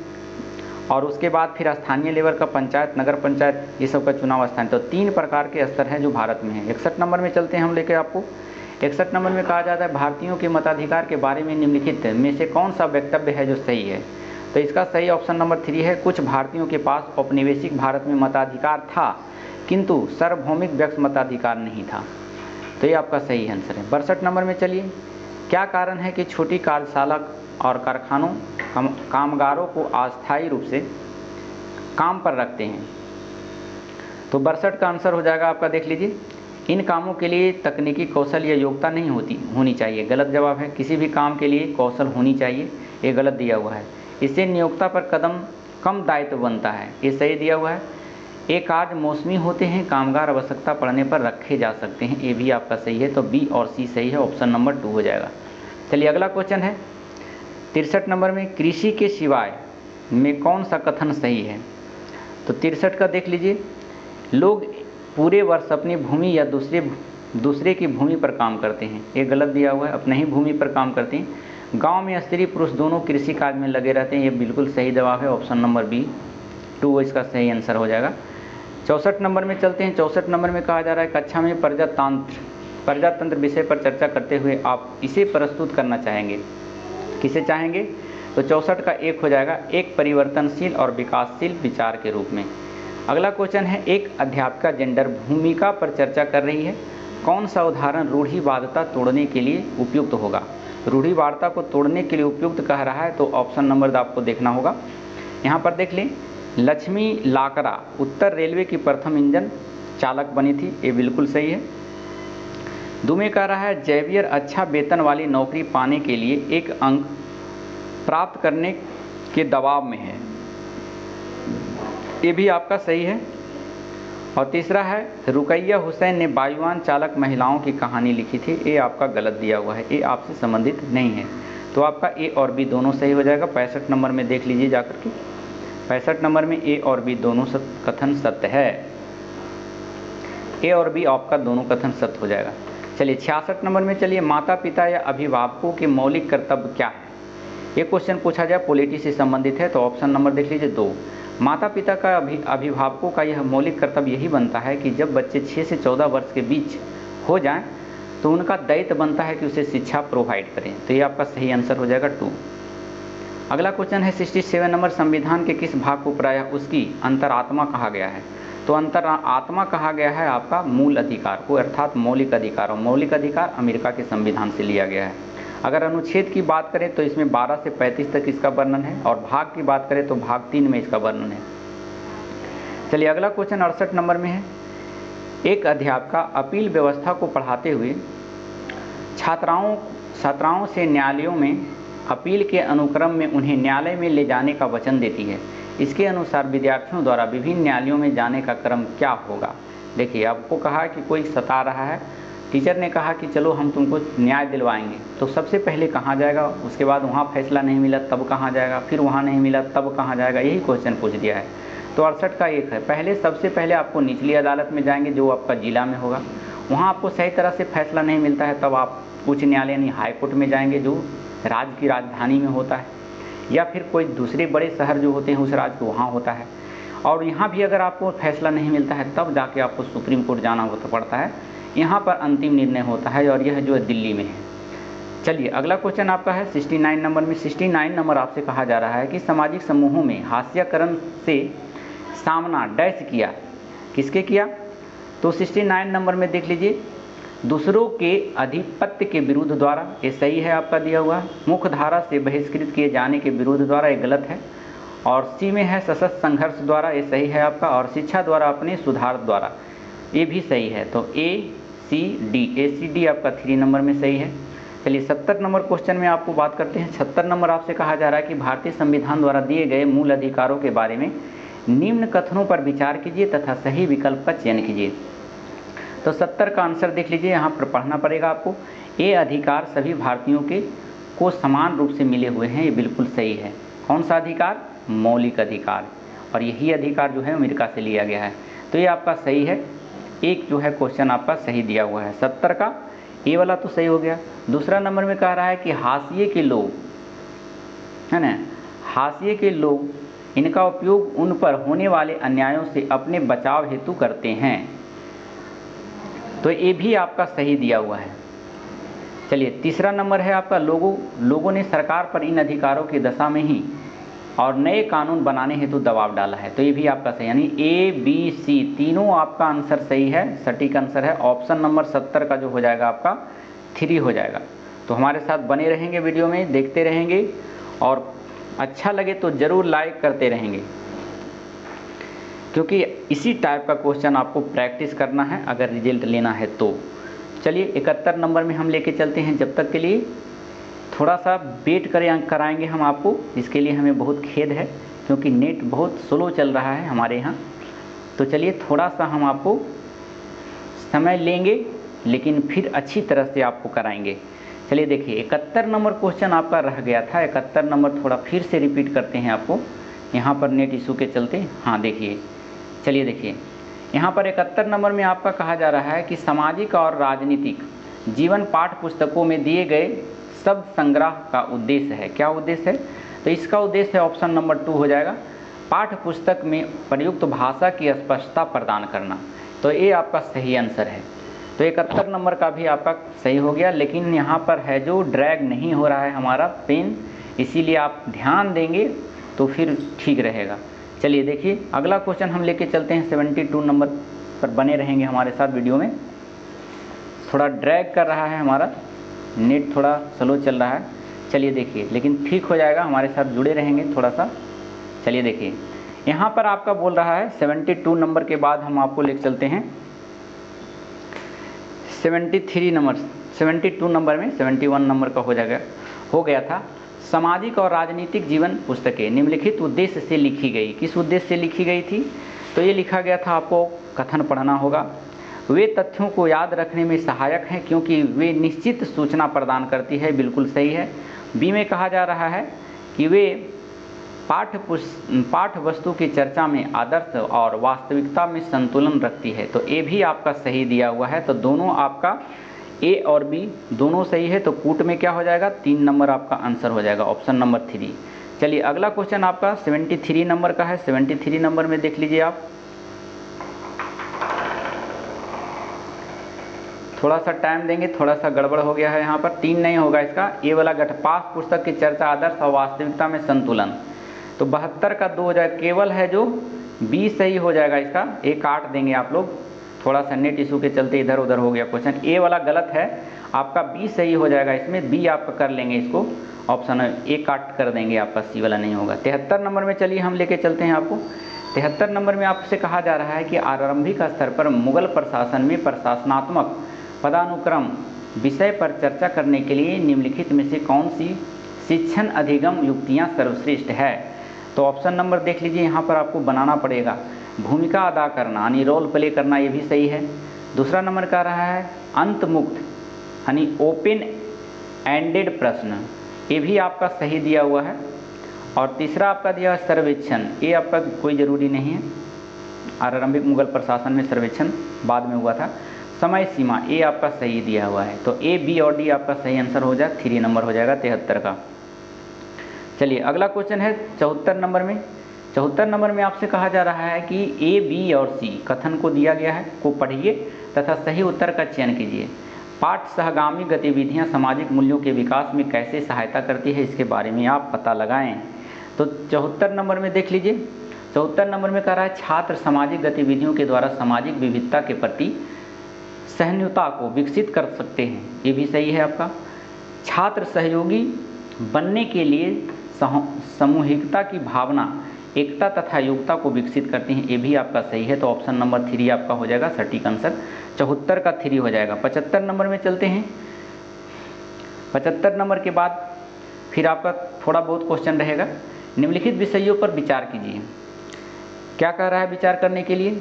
Speaker 1: और उसके बाद फिर स्थानीय लेवल का पंचायत, नगर पंचायत, ये सब का चुनाव स्थानीय। तो 3 प्रकार के स्तर हैं जो भारत में है। 61 नंबर में चलते हैं हम लेके आपको। 61 नंबर में कहा जाता है भारतीयों के मताधिकार के बारे में निम्नलिखित में से कौन सा वक्तव्य है जो सही है? तो इसका सही ऑप्शन नंबर 3 है। कुछ भारतीयों के पास औपनिवेशिक भारत में मताधिकार था, किंतु सार्वभौमिक व्यक्ति मताधिकार नहीं था। तो ये आपका सही आंसर है। 62 नंबर में चलिए, क्या कारण है कि छोटी कार्यशाला और कारखानों कामगारों को अस्थायी रूप से काम पर रखते हैं? तो 62 का आंसर हो जाएगा आपका, देख लीजिए, इन कामों के लिए तकनीकी कौशल या योग्यता नहीं होनी चाहिए। गलत जवाब है। किसी भी काम के लिए कौशल होनी चाहिए, ये गलत दिया हुआ है। इससे नियोक्ता पर कम दायित्व बनता है, ये सही दिया हुआ है। ये कार्य मौसमी होते हैं, कामगार आवश्यकता पड़ने पर रखे जा सकते हैं, ये भी आपका सही है। तो बी और सी सही है, ऑप्शन नंबर 2 हो जाएगा। चलिए अगला क्वेश्चन है 63 नंबर में, कृषि के सिवाय में कौन सा कथन सही है? तो 63 का देख लीजिए, लोग पूरे वर्ष अपनी भूमि या दूसरे की भूमि पर काम करते हैं, ये गलत दिया हुआ है। अपने ही भूमि पर काम करते हैं। गांव में स्त्री पुरुष दोनों कृषि कार्य में लगे रहते हैं, ये बिल्कुल सही जवाब है। ऑप्शन नंबर बी 2 इसका सही आंसर हो जाएगा। 64 नंबर में चलते हैं। 64 नंबर में कहा जा रहा है कक्षा में प्रजातंत्र विषय पर चर्चा करते हुए आप इसे प्रस्तुत करना चाहेंगे, किसे चाहेंगे? तो 64 का 1 हो जाएगा, एक परिवर्तनशील और विकासशील विचार के रूप में। अगला क्वेश्चन है, एक अध्यापिका जेंडर भूमिका पर चर्चा कर रही है, कौन सा उदाहरण रूढ़िवादिता तोड़ने के लिए उपयुक्त होगा? रूढ़िवादिता को तोड़ने के लिए उपयुक्त कह रहा है, तो ऑप्शन नंबर आपको देखना होगा। यहाँ पर देख लें, लक्ष्मी लाकड़ा उत्तर रेलवे की प्रथम इंजन चालक बनी थी, ये बिल्कुल सही है। दुमे कह रहा है जेवियर अच्छा वेतन वाली नौकरी पाने के लिए एक अंक प्राप्त करने के दबाव में है, ये भी आपका सही है। और तीसरा है रुकैया हुसैन ने वायुयान चालक महिलाओं की कहानी लिखी थी, ये आपका गलत दिया हुआ है, ये आपसे संबंधित नहीं है। तो आपका ए और बी दोनों सही हो जाएगा। 65 नंबर में देख लीजिए जाकर के, 65 नंबर में ए और बी दोनों कथन सत्य है। ए और बी आपका दोनों कथन सत्य हो जाएगा। चलिए 66 नंबर में चलिए, माता पिता या अभिभावकों के मौलिक कर्तव्य क्या है? ये क्वेश्चन पूछा जाए, पॉलिटी से संबंधित है, तो ऑप्शन नंबर देख लीजिए 2। माता पिता का अभिभावकों का यह मौलिक कर्तव्य यही बनता है कि जब बच्चे 6 से 14 वर्ष के बीच हो जाएं तो उनका दायित्व बनता है कि उसे शिक्षा प्रोवाइड करें। तो ये आपका सही आंसर हो जाएगा 2। अगला क्वेश्चन है 67 नंबर, संविधान के किस भाग को प्रायः उसकी अंतरात्मा कहा गया है? तो अंतरात्मा कहा गया है आपका मूल अधिकार को, अर्थात मौलिक अधिकार। और मौलिक अधिकार अमेरिका के संविधान से लिया गया है। अगर अनुच्छेद की बात करें तो इसमें 12 से 35 तक इसका वर्णन है, और भाग की बात करें तो भाग 3 में इसका वर्णन है। चलिए अगला क्वेश्चन 68 नंबर में है, एक अध्यापिका अपील व्यवस्था को पढ़ाते हुए छात्राओं से न्यायालयों में अपील के अनुक्रम में उन्हें न्यायालय में ले जाने का वचन देती है। इसके अनुसार विद्यार्थियों द्वारा विभिन्न न्यायालयों में जाने का क्रम क्या होगा? देखिए, आपको कहा कि कोई सता रहा है, टीचर ने कहा कि चलो हम तुमको न्याय दिलवाएंगे, तो सबसे पहले कहाँ जाएगा? उसके बाद वहाँ फैसला नहीं मिला तब कहाँ जाएगा? फिर वहाँ नहीं मिला तब कहाँ जाएगा? यही क्वेश्चन पूछ दिया है। तो 68 का 1 है, सबसे पहले आपको निचली अदालत में जाएंगे जो आपका जिला में होगा। वहाँ आपको सही तरह से फैसला नहीं मिलता है तब आप उच्च न्यायालय यानी हाई कोर्ट में जाएंगे जो राज्य की राजधानी में होता है, या फिर कोई दूसरे बड़े शहर जो होते हैं उस राज्य के वहाँ होता है। और यहाँ भी अगर आपको फैसला नहीं मिलता है तब जाके आपको सुप्रीम कोर्ट जाना पड़ता है, यहाँ पर अंतिम निर्णय होता है, और यह जो है दिल्ली में है। चलिए अगला क्वेश्चन आपका है 69 नंबर में। 69 नंबर आपसे कहा जा रहा है कि सामाजिक समूहों में हास्यकरण से सामना डैश किया, किसके किया? तो 69 नंबर में देख लीजिए, दूसरों के आधिपत्य के विरुद्ध द्वारा, ये सही है आपका दिया हुआ है। मुख्य धारा से बहिष्कृत किए जाने के विरुद्ध द्वारा, ये गलत है। और सी में है सशस्त्र संघर्ष द्वारा, ये सही है आपका। और शिक्षा द्वारा अपने सुधार द्वारा, ये भी सही है। तो ACD आपका 3 नंबर में सही है। चलिए 70 नंबर क्वेश्चन में आपको बात करते हैं। 76 नंबर आपसे कहा जा रहा है कि भारतीय संविधान द्वारा दिए गए मूल अधिकारों के बारे में निम्न कथनों पर विचार कीजिए तथा सही विकल्प का चयन कीजिए। तो 70 का आंसर देख लीजिए, यहाँ पर पढ़ना पड़ेगा आपको। ये अधिकार सभी भारतीयों को समान रूप से मिले हुए हैं, ये बिल्कुल सही है। कौन सा अधिकार? मौलिक अधिकार। और यही अधिकार जो है अमेरिका से लिया गया है, तो ये आपका सही है। एक जो है क्वेश्चन आपका सही दिया हुआ है 70 का, ये वाला तो सही हो गया। दूसरा नंबर में कह रहा है कि हाशिए के लोग, है ना, हाशिए के लोग इनका उपयोग उन पर होने वाले अन्यायों से अपने बचाव हेतु करते हैं, तो ये भी आपका सही दिया हुआ है। चलिए तीसरा नंबर है आपका, लोगों ने सरकार पर इन अधिकारों की दशा में ही और नए कानून बनाने हेतु दबाव डाला है, तो ये भी आपका सही, यानी ABC तीनों आपका आंसर सही है, सटीक आंसर है। ऑप्शन नंबर 70 का जो हो जाएगा आपका 3 हो जाएगा। तो हमारे साथ बने रहेंगे, वीडियो में देखते रहेंगे, और अच्छा लगे तो ज़रूर लाइक करते रहेंगे, क्योंकि इसी टाइप का क्वेश्चन आपको प्रैक्टिस करना है अगर रिजल्ट लेना है तो। चलिए 71 नंबर में हम लेके चलते हैं। जब तक के लिए थोड़ा सा वेट कराएंगे हम आपको, इसके लिए हमें बहुत खेद है क्योंकि नेट बहुत स्लो चल रहा है हमारे यहाँ। तो चलिए थोड़ा सा हम आपको समय लेंगे, लेकिन फिर अच्छी तरह से आपको कराएंगे। चलिए देखिए 71 नंबर क्वेश्चन आपका रह गया था। 71 नंबर थोड़ा फिर से रिपीट करते हैं आपको, यहाँ पर नेट इशू के चलते। हाँ देखिए, चलिए देखिए यहाँ पर 71 नंबर में आपका कहा जा रहा है कि सामाजिक और राजनीतिक जीवन पाठ्य पुस्तकों में दिए गए शब्द संग्रह का उद्देश्य है। क्या उद्देश्य है? तो इसका उद्देश्य है ऑप्शन नंबर 2 हो जाएगा, पाठ्य पुस्तक में प्रयुक्त भाषा की स्पष्टता प्रदान करना। तो ये आपका सही आंसर है। तो 71 नंबर का भी आपका सही हो गया, लेकिन यहाँ पर है जो ड्रैग नहीं हो रहा है हमारा पेन, इसीलिए आप ध्यान देंगे तो फिर ठीक रहेगा। चलिए देखिए अगला क्वेश्चन हम लेके चलते हैं। 72 नंबर पर बने रहेंगे हमारे साथ वीडियो में। थोड़ा ड्रैग कर रहा है हमारा नेट, थोड़ा स्लो चल रहा है। चलिए देखिए, लेकिन ठीक हो जाएगा, हमारे साथ जुड़े रहेंगे थोड़ा सा। चलिए देखिए यहाँ पर आपका बोल रहा है 72 नंबर के बाद हम आपको लेके चलते हैं 73 नंबर। 72 नंबर में 71 नंबर का हो गया था। सामाजिक और राजनीतिक जीवन पुस्तकें निम्नलिखित उद्देश्य से लिखी गई। किस उद्देश्य से लिखी गई थी? तो ये लिखा गया था, आपको कथन पढ़ना होगा। वे तथ्यों को याद रखने में सहायक हैं क्योंकि वे निश्चित सूचना प्रदान करती है। बिल्कुल सही है। बी में कहा जा रहा है कि वे पाठ्य वस्तु की चर्चा में आदर्श और वास्तविकता में संतुलन रखती है। तो ए भी आपका सही दिया हुआ है। तो दोनों आपका ए और बी दोनों सही है। तो कूट में क्या हो जाएगा? 3 नंबर आपका आंसर हो जाएगा, ऑप्शन नंबर 3। चलिए अगला क्वेश्चन आपका 73 नंबर का है। 73 नंबर में देख लीजिए आप, थोड़ा सा टाइम देंगे, थोड़ा सा गड़बड़ हो गया है यहाँ पर, 3 नहीं होगा इसका। ये वाला घटपास पुस्तक की चर्चा आदर्श और वास्तविकता में संतुलन, तो 72 का 2 हो जाएगा। केवल है जो बी सही हो जाएगा इसका, ए काट देंगे आप लोग, थोड़ा सा नेट इशू के चलते इधर उधर हो गया क्वेश्चन। ए वाला गलत है आपका, बी सही हो जाएगा इसमें, बी आपका कर लेंगे इसको, ऑप्शन ए काट कर देंगे आपका, सी वाला नहीं होगा। 73 नंबर में चलिए हम लेके चलते हैं आपको। 73 नंबर में आपसे कहा जा रहा है कि आरंभिक स्तर पर मुगल प्रशासन में प्रशासनात्मक पदानुक्रम विषय पर चर्चा करने के लिए निम्नलिखित में से कौन सी शिक्षण अधिगम युक्तियाँ सर्वश्रेष्ठ है? तो ऑप्शन नंबर देख लीजिए, यहाँ पर आपको बनाना पड़ेगा। भूमिका अदा करना यानी रोल प्ले करना, ये भी सही है। दूसरा नंबर कह रहा है अंत मुक्त यानी ओपन एंडेड प्रश्न, ये भी आपका सही दिया हुआ है। और तीसरा आपका दिया है सर्वेक्षण, ये आपका कोई ज़रूरी नहीं है, आरंभिक मुगल प्रशासन में सर्वेक्षण बाद में हुआ था। समय सीमा, ये आपका सही दिया हुआ है। तो ए, बी और डी आपका सही आंसर हो जाए, 3 नंबर हो जाएगा 73 का। चलिए अगला क्वेश्चन है 74 नंबर में। 74 नंबर में आपसे कहा जा रहा है कि ए, बी और सी कथन को दिया गया है, को पढ़िए तथा सही उत्तर का चयन कीजिए। पाठ सहगामी गतिविधियां सामाजिक मूल्यों के विकास में कैसे सहायता करती है, इसके बारे में आप पता लगाएं। तो 74 नंबर में देख लीजिए, 74 नंबर में कह रहा है छात्र सामाजिक गतिविधियों के द्वारा सामाजिक विविधता के प्रति सहिष्णुता को विकसित कर सकते हैं, ये भी सही है आपका। छात्र सहयोगी बनने के लिए सामूहिकता की भावना, एकता तथा योग्यता को विकसित करते हैं, ये भी आपका सही है। तो ऑप्शन नंबर 3 आपका हो जाएगा सटीक आंसर। 74 का 3 हो जाएगा। 75 नंबर में चलते हैं। 75 नंबर के बाद फिर आपका थोड़ा बहुत क्वेश्चन रहेगा। निम्नलिखित विषयों पर विचार कीजिए। क्या कह रहा है विचार करने के लिए?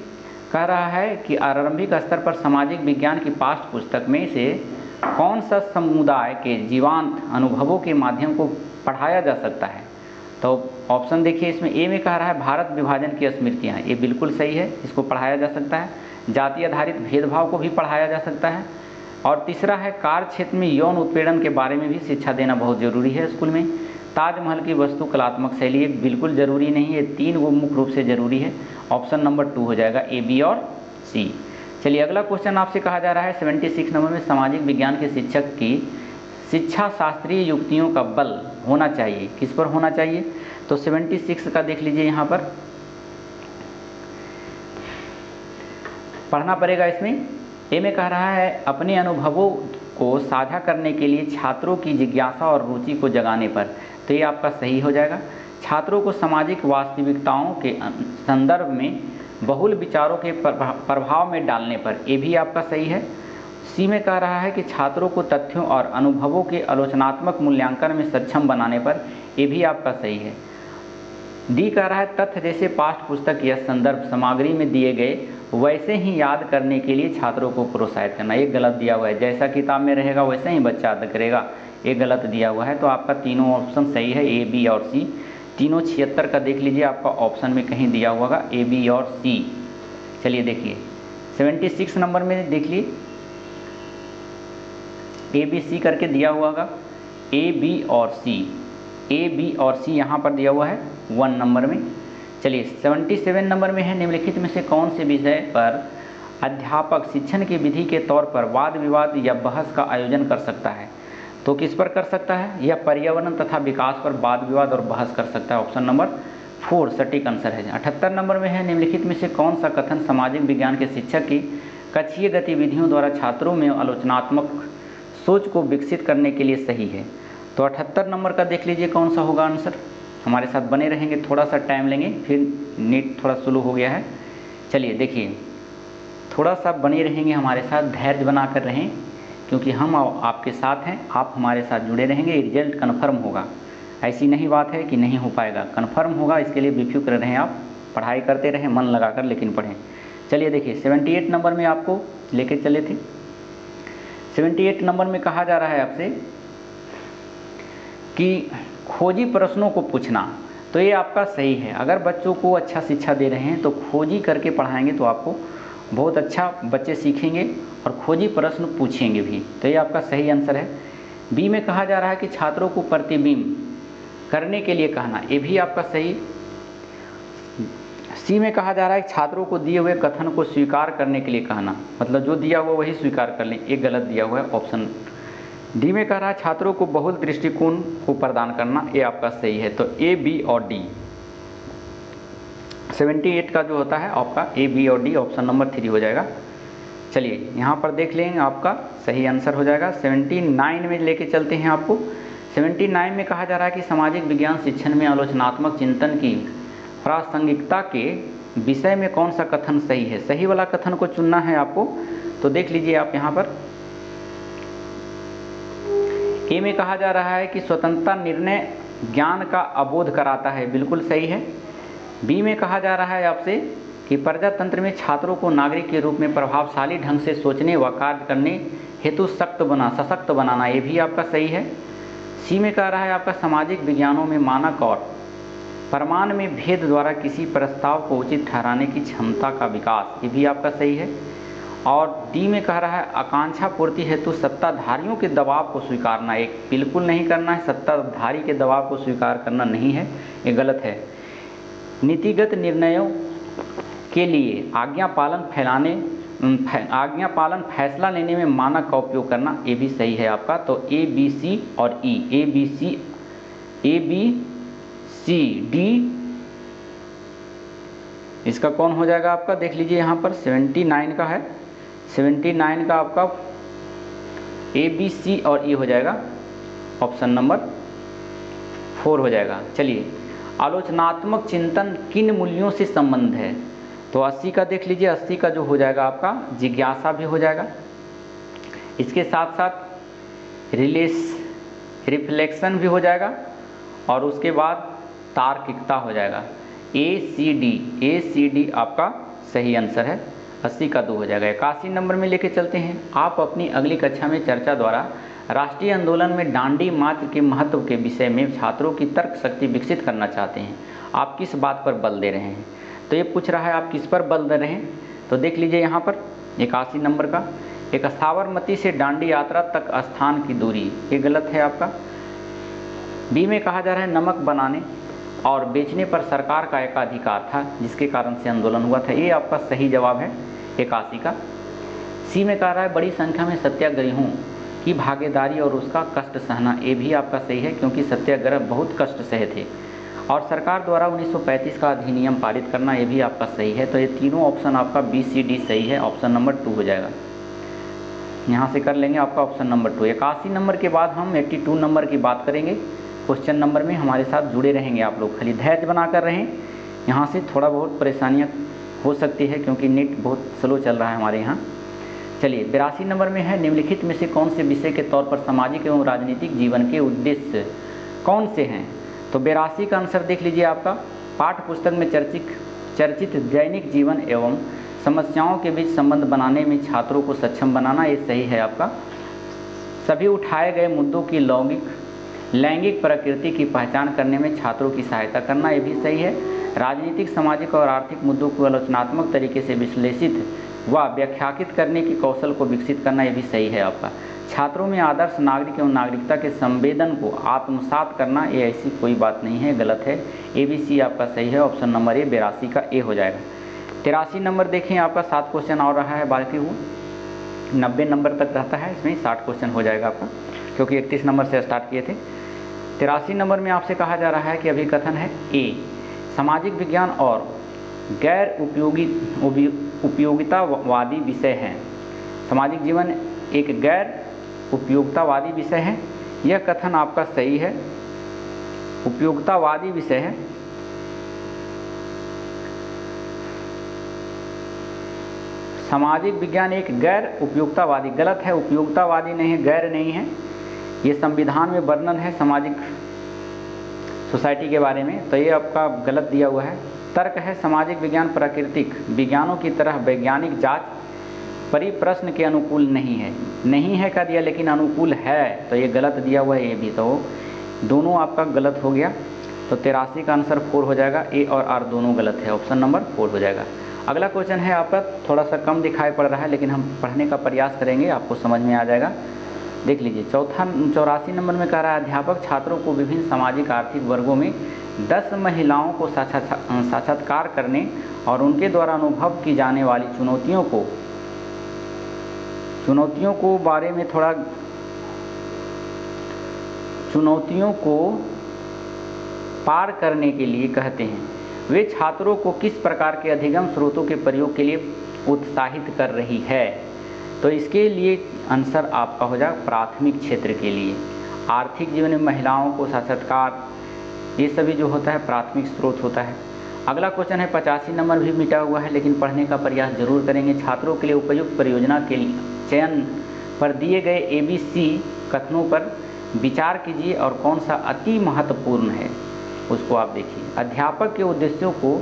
Speaker 1: कह रहा है कि आरंभिक स्तर पर सामाजिक विज्ञान की पाठ्य पुस्तक में से कौन सा समुदाय के जीवंत अनुभवों के माध्यम को पढ़ाया जा सकता है। तो ऑप्शन देखिए, इसमें ए में कह रहा है भारत विभाजन की स्मृतियाँ, ये बिल्कुल सही है, इसको पढ़ाया जा सकता है। जाति आधारित भेदभाव को भी पढ़ाया जा सकता है। और तीसरा है कार्य क्षेत्र में यौन उत्पीड़न के बारे में भी शिक्षा देना बहुत ज़रूरी है स्कूल में। ताजमहल की वस्तु कलात्मक शैली, ये बिल्कुल ज़रूरी नहीं है, 3 वो मुख्य रूप से ज़रूरी है। ऑप्शन नंबर 2 हो जाएगा, ए, बी और सी। चलिए अगला क्वेश्चन आपसे कहा जा रहा है 76 नंबर में, सामाजिक विज्ञान के शिक्षक की शिक्षा शास्त्रीय युक्तियों का बल होना चाहिए, किस पर होना चाहिए? तो 76 का देख लीजिए, यहाँ पर पढ़ना पड़ेगा। इसमें ए में कह रहा है अपने अनुभवों को साझा करने के लिए छात्रों की जिज्ञासा और रुचि को जगाने पर, तो ये आपका सही हो जाएगा। छात्रों को सामाजिक वास्तविकताओं के संदर्भ में बहुल विचारों के प्रभाव में डालने पर, ये भी आपका सही है। सी में कह रहा है कि छात्रों को तथ्यों और अनुभवों के आलोचनात्मक मूल्यांकन में सक्षम बनाने पर, ये भी आपका सही है। डी कह रहा है तथ्य जैसे पाठ्य पुस्तक या संदर्भ सामग्री में दिए गए वैसे ही याद करने के लिए छात्रों को प्रोत्साहित करना, ये गलत दिया हुआ है। जैसा किताब में रहेगा वैसे ही बच्चा याद करेगा, ये गलत दिया हुआ है। तो आपका तीनों ऑप्शन सही है, ए, बी और सी। तीनों 76 का देख लीजिए, आपका ऑप्शन में कहीं दिया हुआ होगा ए, बी और सी। चलिए देखिए 76 नंबर में देख लिए, ए, बी, सी करके दिया हुआ होगा, ए, बी और सी। ए, बी और सी यहाँ पर दिया हुआ है 1 नंबर में। चलिए 77 नंबर में है, निम्नलिखित में से कौन से विषय पर अध्यापक शिक्षण की विधि के तौर पर वाद विवाद या बहस का आयोजन कर सकता है? तो किस पर कर सकता है? यह पर्यावरण तथा विकास पर वाद विवाद और बहस कर सकता है। ऑप्शन नंबर 4 सटीक आंसर है। 78 नंबर में है, निम्नलिखित में से कौन सा कथन सामाजिक विज्ञान के शिक्षक की कक्षीय गतिविधियों द्वारा छात्रों में आलोचनात्मक सोच को विकसित करने के लिए सही है? तो 78 नंबर का देख लीजिए कौन सा होगा आंसर। हमारे साथ बने रहेंगे, थोड़ा सा टाइम लेंगे, फिर नीट थोड़ा स्लो हो गया है। चलिए देखिए, थोड़ा सा बने रहेंगे हमारे साथ, धैर्य बना कर रहें, क्योंकि हम आपके साथ हैं, आप हमारे साथ जुड़े रहेंगे, रिजल्ट कन्फर्म होगा। ऐसी नहीं बात है कि नहीं हो पाएगा, कन्फर्म होगा। इसके लिए बेफिक्र रहें, आप पढ़ाई करते रहें मन लगाकर, लेकिन पढ़ें। चलिए देखिए 78 नंबर में आपको लेके चले थे। 78 नंबर में कहा जा रहा है आपसे कि खोजी प्रश्नों को पूछना, तो ये आपका सही है। अगर बच्चों को अच्छा शिक्षा दे रहे हैं तो खोजी करके पढ़ाएंगे तो आपको बहुत अच्छा बच्चे सीखेंगे और खोजी प्रश्न पूछेंगे भी, तो ये आपका सही आंसर है। बी में कहा जा रहा है कि छात्रों को प्रतिबिंब करने के लिए कहना, ये भी आपका सही। सी में कहा जा रहा है कि छात्रों को दिए हुए कथन को स्वीकार करने के लिए कहना, मतलब जो दिया हुआ वही स्वीकार कर लें, ये गलत दिया हुआ है। ऑप्शन डी में कह रहा है छात्रों को बहुल दृष्टिकोण को प्रदान करना, ये आपका सही है। तो ए, बी और डी। 78 का जो होता है आपका ए, बी और डी, ऑप्शन नंबर 3 हो जाएगा। चलिए यहाँ पर देख लेंगे, आपका सही आंसर हो जाएगा। 79 में लेके चलते हैं आपको। 79 में कहा जा रहा है कि सामाजिक विज्ञान शिक्षण में आलोचनात्मक चिंतन की प्रासंगिकता के विषय में कौन सा कथन सही है? सही वाला कथन को चुनना है आपको। तो देख लीजिए आप यहाँ पर ए में कहा जा रहा है कि स्वतंत्रता निर्णय ज्ञान का अबोध कराता है, बिल्कुल सही है। बी में कहा जा रहा है आपसे कि प्रजातंत्र में छात्रों को नागरिक के रूप में प्रभावशाली ढंग से सोचने व कार्य करने हेतु सशक्त बनाना, ये भी आपका सही है। सी में कह रहा है आपका सामाजिक विज्ञानों में मानक और प्रमाण में भेद द्वारा किसी प्रस्ताव को उचित ठहराने की क्षमता का विकास, ये भी आपका सही है। और डी में कह रहा है आकांक्षा पूर्ति हेतु सत्ताधारियों के दबाव को स्वीकारना, एक बिल्कुल नहीं करना है, सत्ताधारी के दबाव को स्वीकार करना नहीं है, ये गलत है। नीतिगत निर्णयों के लिए आज्ञा पालन फैसला लेने में मानक का उपयोग करना, ये भी सही है आपका। तो ए, बी, सी और ई, ए, बी, सी, डी, इसका कौन हो जाएगा आपका? देख लीजिए यहाँ पर 79 का है। 79 का आपका ए बी सी और ई हो जाएगा, ऑप्शन नंबर 4 हो जाएगा। चलिए, आलोचनात्मक चिंतन किन मूल्यों से संबंध है? तो 80 का देख लीजिए, 80 का जो हो जाएगा आपका जिज्ञासा भी हो जाएगा, इसके साथ साथ रिफ्लेक्शन भी हो जाएगा और उसके बाद तार्किकता हो जाएगा। ए सी डी आपका सही आंसर है, 80 का 2 हो जाएगा। 81 नंबर में लेके चलते हैं, आप अपनी अगली कक्षा में चर्चा द्वारा राष्ट्रीय आंदोलन में डांडी मार्च के महत्व के विषय में छात्रों की तर्क शक्ति विकसित करना चाहते हैं, आप किस बात पर बल दे रहे हैं? तो ये पूछ रहा है आप किस पर बल दे रहे हैं, तो देख लीजिए यहाँ पर 81 नंबर का, एक साबरमती से डांडी यात्रा तक स्थान की दूरी, ये गलत है आपका। बी में कहा जा रहा है नमक बनाने और बेचने पर सरकार का एकाधिकार था जिसके कारण से आंदोलन हुआ था, ये आपका सही जवाब है 81 का। सी में कह रहा है बड़ी संख्या में सत्याग्रहियों की भागीदारी और उसका कष्ट सहना, ये भी आपका सही है क्योंकि सत्याग्रह बहुत कष्ट सहे थे। और सरकार द्वारा 1935 का अधिनियम पारित करना, ये भी आपका सही है। तो ये तीनों ऑप्शन आपका बी सी डी सही है, ऑप्शन नंबर 2 हो जाएगा। यहाँ से कर लेंगे आपका ऑप्शन नंबर 2। 81 नंबर के बाद हम 82 नंबर की बात करेंगे। क्वेश्चन नंबर में हमारे साथ जुड़े रहेंगे आप लोग, खाली धैर्य बना कर रहें। यहाँ से थोड़ा बहुत परेशानियाँ हो सकती है क्योंकि नेट बहुत स्लो चल रहा है हमारे यहाँ। चलिए, 82 नंबर में है निम्नलिखित में से कौन से विषय के तौर पर सामाजिक एवं राजनीतिक जीवन के उद्देश्य कौन से हैं? तो 82 का आंसर देख लीजिए आपका, पाठ्य पुस्तक में चर्चित दैनिक जीवन एवं समस्याओं के बीच संबंध बनाने में छात्रों को सक्षम बनाना, ये सही है आपका। सभी उठाए गए मुद्दों की लैंगिक प्रकृति की पहचान करने में छात्रों की सहायता करना, ये भी सही है। राजनीतिक, सामाजिक और आर्थिक मुद्दों को आलोचनात्मक तरीके से विश्लेषित व व्याख्यायित करने की कौशल को विकसित करना, ये भी सही है आपका। छात्रों में आदर्श नागरिक एवं नागरिकता के संवेदन को आत्मसात करना, ये ऐसी कोई बात नहीं है, गलत है। ए बी सी आपका सही है, ऑप्शन नंबर ए 82 का ए हो जाएगा। 83 नंबर देखें, आपका 7 क्वेश्चन और रहा है, बाकी वो 90 नंबर तक रहता है, इसमें 60 क्वेश्चन हो जाएगा आपका क्योंकि 31 नंबर से स्टार्ट किए थे। 83 नंबर में आपसे कहा जा रहा है कि अभिकथन है ए, सामाजिक विज्ञान और गैर उपयोगितावादी विषय हैं। सामाजिक जीवन एक गैर उपयोगितावादी विषय है, यह कथन आपका सही है, उपयोगितावादी विषय है। सामाजिक विज्ञान एक गैर उपयोगितावादी, गलत है, उपयोगितावादी नहीं है, गैर नहीं है। ये संविधान में वर्णन है सामाजिक सोसाइटी के बारे में, तो ये आपका गलत दिया हुआ है। तर्क है सामाजिक विज्ञान प्राकृतिक विज्ञानों की तरह वैज्ञानिक जांच परिप्रश्न के अनुकूल नहीं है का दिया, लेकिन अनुकूल है, तो ये गलत दिया हुआ है ये भी, तो दोनों आपका गलत हो गया। तो 83 का आंसर 4 हो जाएगा, ए और आर दोनों गलत है, ऑप्शन नंबर 4 हो जाएगा। अगला क्वेश्चन है आपका, थोड़ा सा कम दिखाई पड़ रहा है लेकिन हम पढ़ने का प्रयास करेंगे, आपको समझ में आ जाएगा। देख लीजिए, 84 नंबर में कह रहा है अध्यापक छात्रों को विभिन्न सामाजिक आर्थिक वर्गों में 10 महिलाओं को साक्षात्कार करने और उनके द्वारा अनुभव की जाने वाली चुनौतियों को पार करने के लिए कहते हैं। वे छात्रों को किस प्रकार के अधिगम स्रोतों के प्रयोग के लिए उत्साहित कर रही है? तो इसके लिए आंसर आपका हो जाएगा प्राथमिक क्षेत्र के लिए। आर्थिक जीवन में महिलाओं को साक्षात्कार, ये सभी जो होता है प्राथमिक स्रोत होता है। अगला क्वेश्चन है 85 नंबर भी मिटा हुआ है लेकिन पढ़ने का प्रयास जरूर करेंगे। छात्रों के लिए उपयुक्त परियोजना के चयन पर दिए गए ABC कथनों पर विचार कीजिए और कौन सा अति महत्वपूर्ण है उसको आप देखिए। अध्यापक के उद्देश्यों को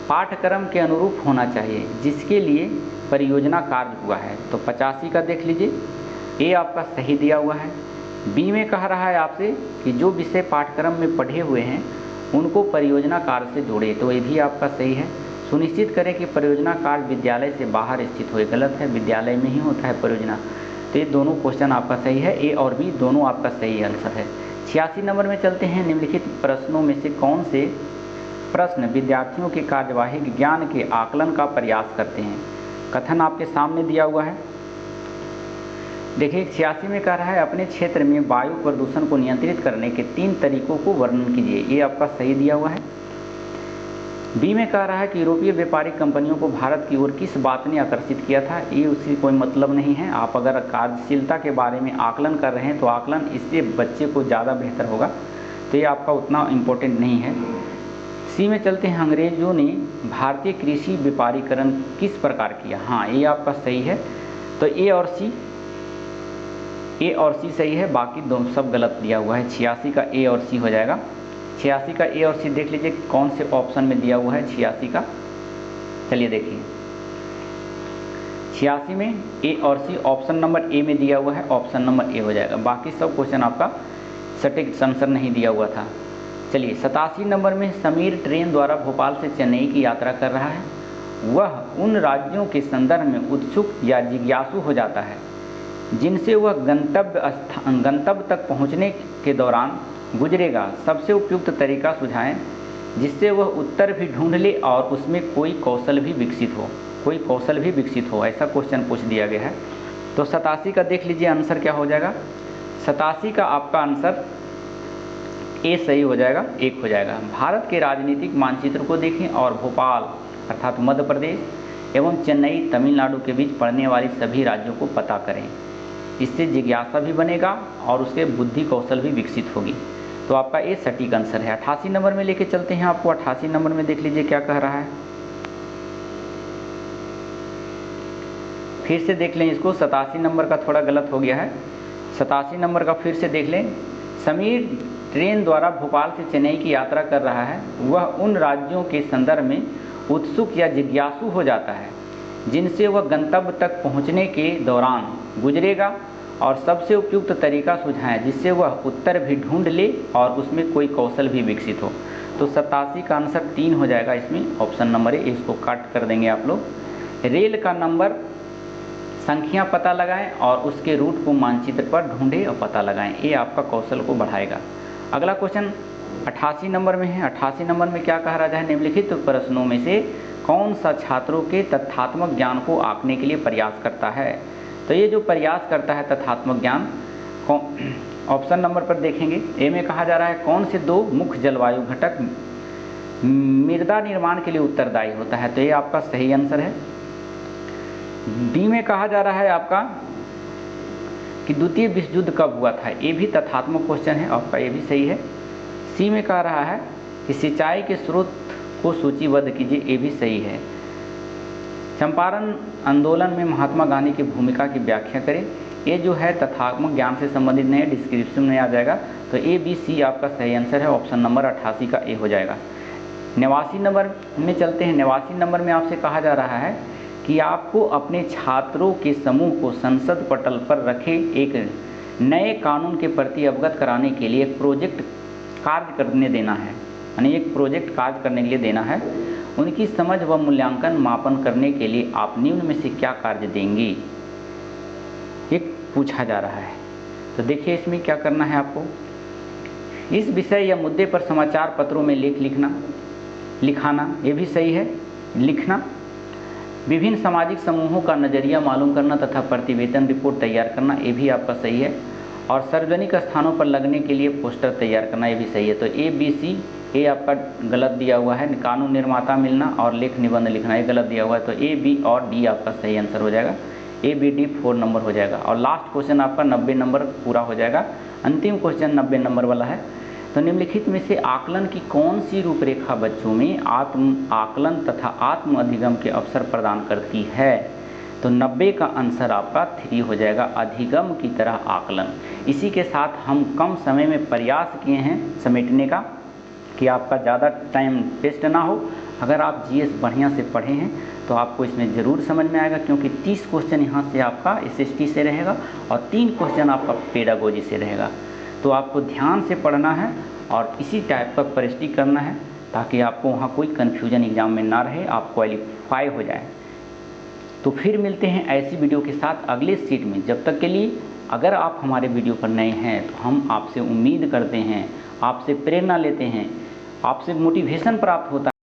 Speaker 1: पाठ्यक्रम के अनुरूप होना चाहिए जिसके लिए परियोजना कार्य हुआ है। तो 85 का देख लीजिए, ए आपका सही दिया हुआ है। बी में कह रहा है आपसे कि जो विषय पाठ्यक्रम में पढ़े हुए हैं उनको परियोजना कार्य से जोड़े, तो ये भी आपका सही है। सुनिश्चित करें कि परियोजना कार्य विद्यालय से बाहर स्थित हो, गलत है, विद्यालय में ही होता है परियोजना। तो ये दोनों क्वेश्चन आपका सही है, ए और बी दोनों आपका सही आंसर है। 86 नंबर में चलते हैं, निम्नलिखित प्रश्नों में से कौन से प्रश्न विद्यार्थियों के कार्यवाही ज्ञान के आकलन का प्रयास करते हैं? कथन आपके सामने दिया हुआ है, देखिए 86 में कह रहा है अपने क्षेत्र में वायु प्रदूषण को नियंत्रित करने के 3 तरीकों को वर्णन कीजिए। ये आपका सही दिया हुआ है। बी में कह रहा है कि यूरोपीय व्यापारिक कंपनियों को भारत की ओर किस बात ने आकर्षित किया था। ये उसकी कोई मतलब नहीं है। आप अगर कार्यशीलता के बारे में आकलन कर रहे हैं तो आकलन इससे बच्चे को ज़्यादा बेहतर होगा, तो ये आपका उतना इम्पोर्टेंट नहीं है। सी में चलते हैं, अंग्रेजों ने भारतीय कृषि व्यापारीकरण किस प्रकार किया। हाँ, ये आपका सही है। तो ए और सी सही है, बाकी दोनों सब गलत दिया हुआ है। 86 का ए और सी हो जाएगा। 86 का ए और सी देख लीजिए कौन से ऑप्शन में दिया हुआ है 86 का। चलिए देखिए, 86 में ए और सी ऑप्शन नंबर ए में दिया हुआ है, ऑप्शन नंबर ए हो जाएगा। बाकी सब क्वेश्चन आपका सटीक आंसर नहीं दिया हुआ था। चलिए 87 नंबर में, समीर ट्रेन द्वारा भोपाल से चेन्नई की यात्रा कर रहा है। वह उन राज्यों के संदर्भ में उत्सुक या जिज्ञासु हो जाता है जिनसे वह गंतव्य तक पहुंचने के दौरान गुजरेगा। सबसे उपयुक्त तरीका सुझाएं जिससे वह उत्तर भी ढूंढ ले और उसमें कोई कौशल भी विकसित हो। ऐसा क्वेश्चन पूछ दिया गया है। तो 87 का देख लीजिए आंसर क्या हो जाएगा। 87 का आपका आंसर ए सही हो जाएगा, 1 हो जाएगा। भारत के राजनीतिक मानचित्र को देखें और भोपाल अर्थात मध्य प्रदेश एवं चेन्नई तमिलनाडु के बीच पड़ने वाली सभी राज्यों को पता करें। इससे जिज्ञासा भी बनेगा और उसके बुद्धि कौशल भी विकसित होगी। तो आपका ये सटीक आंसर है। 88 नंबर में लेके चलते हैं आपको। 88 नंबर में देख लीजिए क्या कह रहा है, फिर से देख लें इसको। 87 नंबर का थोड़ा गलत हो गया है। 87 नंबर का फिर से देख लें। समीर ट्रेन द्वारा भोपाल से चेन्नई की यात्रा कर रहा है। वह उन राज्यों के संदर्भ में उत्सुक या जिज्ञासु हो जाता है जिनसे वह गंतव्य तक पहुंचने के दौरान गुजरेगा और सबसे उपयुक्त तरीका सुझाएं जिससे वह उत्तर भी ढूंढ ले और उसमें कोई कौशल भी विकसित हो। तो 87 का आंसर 3 हो जाएगा इसमें, ऑप्शन नंबर ए। इसको काट कर देंगे आप लोग। रेल का नंबर संख्या पता लगाएं और उसके रूट को मानचित्र पर ढूंढें और पता लगाएं। ये आपका कौशल को बढ़ाएगा। अगला क्वेश्चन 88 नंबर में है। 88 नंबर में क्या कह रहा है, निम्नलिखित प्रश्नों में से कौन सा छात्रों के तथ्यात्मक ज्ञान को आंकने के लिए प्रयास करता है। तो ये जो प्रयास करता है तथ्यात्मक ज्ञान, ऑप्शन नंबर पर देखेंगे। ए में कहा जा रहा है कौन से 2 मुख्य जलवायु घटक मृदा निर्माण के लिए उत्तरदायी होता है। तो ये आपका सही आंसर है। बी में कहा जा रहा है आपका कि द्वितीय विश्व युद्ध कब हुआ था। ये भी तथ्यात्मक क्वेश्चन है, आपका ये भी सही है। सी में कह रहा है कि सिंचाई के स्रोत को सूचीबद्ध कीजिए। ये भी सही है। चंपारण आंदोलन में महात्मा गांधी की भूमिका की व्याख्या करें। ये जो है तथ्यात्मक ज्ञान से संबंधित नहीं है, डिस्क्रिप्शन में आ जाएगा। तो ए बी सी आपका सही आंसर है, ऑप्शन नंबर 88 का ए हो जाएगा। 89 नंबर में चलते हैं। 89 नंबर में आपसे कहा जा रहा है कि आपको अपने छात्रों के समूह को संसद पटल पर रखे एक नए कानून के प्रति अवगत कराने के लिए एक प्रोजेक्ट कार्य करने देना है, यानी एक प्रोजेक्ट कार्य करने के लिए देना है। उनकी समझ व मूल्यांकन मापन करने के लिए आप निम्न में से क्या कार्य देंगे, ये पूछा जा रहा है। तो देखिए इसमें क्या करना है आपको। इस विषय या मुद्दे पर समाचार पत्रों में लेख लिखाना, ये भी सही है, लिखना। विभिन्न सामाजिक समूहों का नज़रिया मालूम करना तथा प्रतिवेदन रिपोर्ट तैयार करना, ये भी आपका सही है। और सार्वजनिक स्थानों पर लगने के लिए पोस्टर तैयार करना, ये भी सही है। तो ए बी सी, ए आपका गलत दिया हुआ है। कानून निर्माता मिलना और लेख निबंध लिखना, ये गलत दिया हुआ है। तो ए बी और डी आपका सही आंसर हो जाएगा। ए बी डी 4 नंबर हो जाएगा। और लास्ट क्वेश्चन आपका 90 नंबर पूरा हो जाएगा। अंतिम क्वेश्चन 90 नंबर वाला है। तो निम्नलिखित में से आकलन की कौन सी रूपरेखा बच्चों में आत्म आकलन तथा आत्म अधिगम के अवसर प्रदान करती है। तो 90 का आंसर आपका 3 हो जाएगा, अधिगम की तरह आकलन। इसी के साथ हम कम समय में प्रयास किए हैं समेटने का कि आपका ज़्यादा टाइम वेस्ट ना हो। अगर आप जीएस बढ़िया से पढ़े हैं तो आपको इसमें ज़रूर समझ में आएगा, क्योंकि 30 क्वेश्चन यहाँ से आपका एसएसटी से रहेगा और 3 क्वेश्चन आपका पेडागोजी से रहेगा। तो आपको ध्यान से पढ़ना है और इसी टाइप का प्रैक्टिस करना है ताकि आपको वहाँ कोई कन्फ्यूजन एग्जाम में ना रहे, आप क्वालिफाई हो जाए। तो फिर मिलते हैं ऐसी वीडियो के साथ अगले सीट में। जब तक के लिए अगर आप हमारे वीडियो पर नए हैं तो हम आपसे उम्मीद करते हैं, आपसे प्रेरणा लेते हैं, आपसे मोटिवेशन प्राप्त होता है।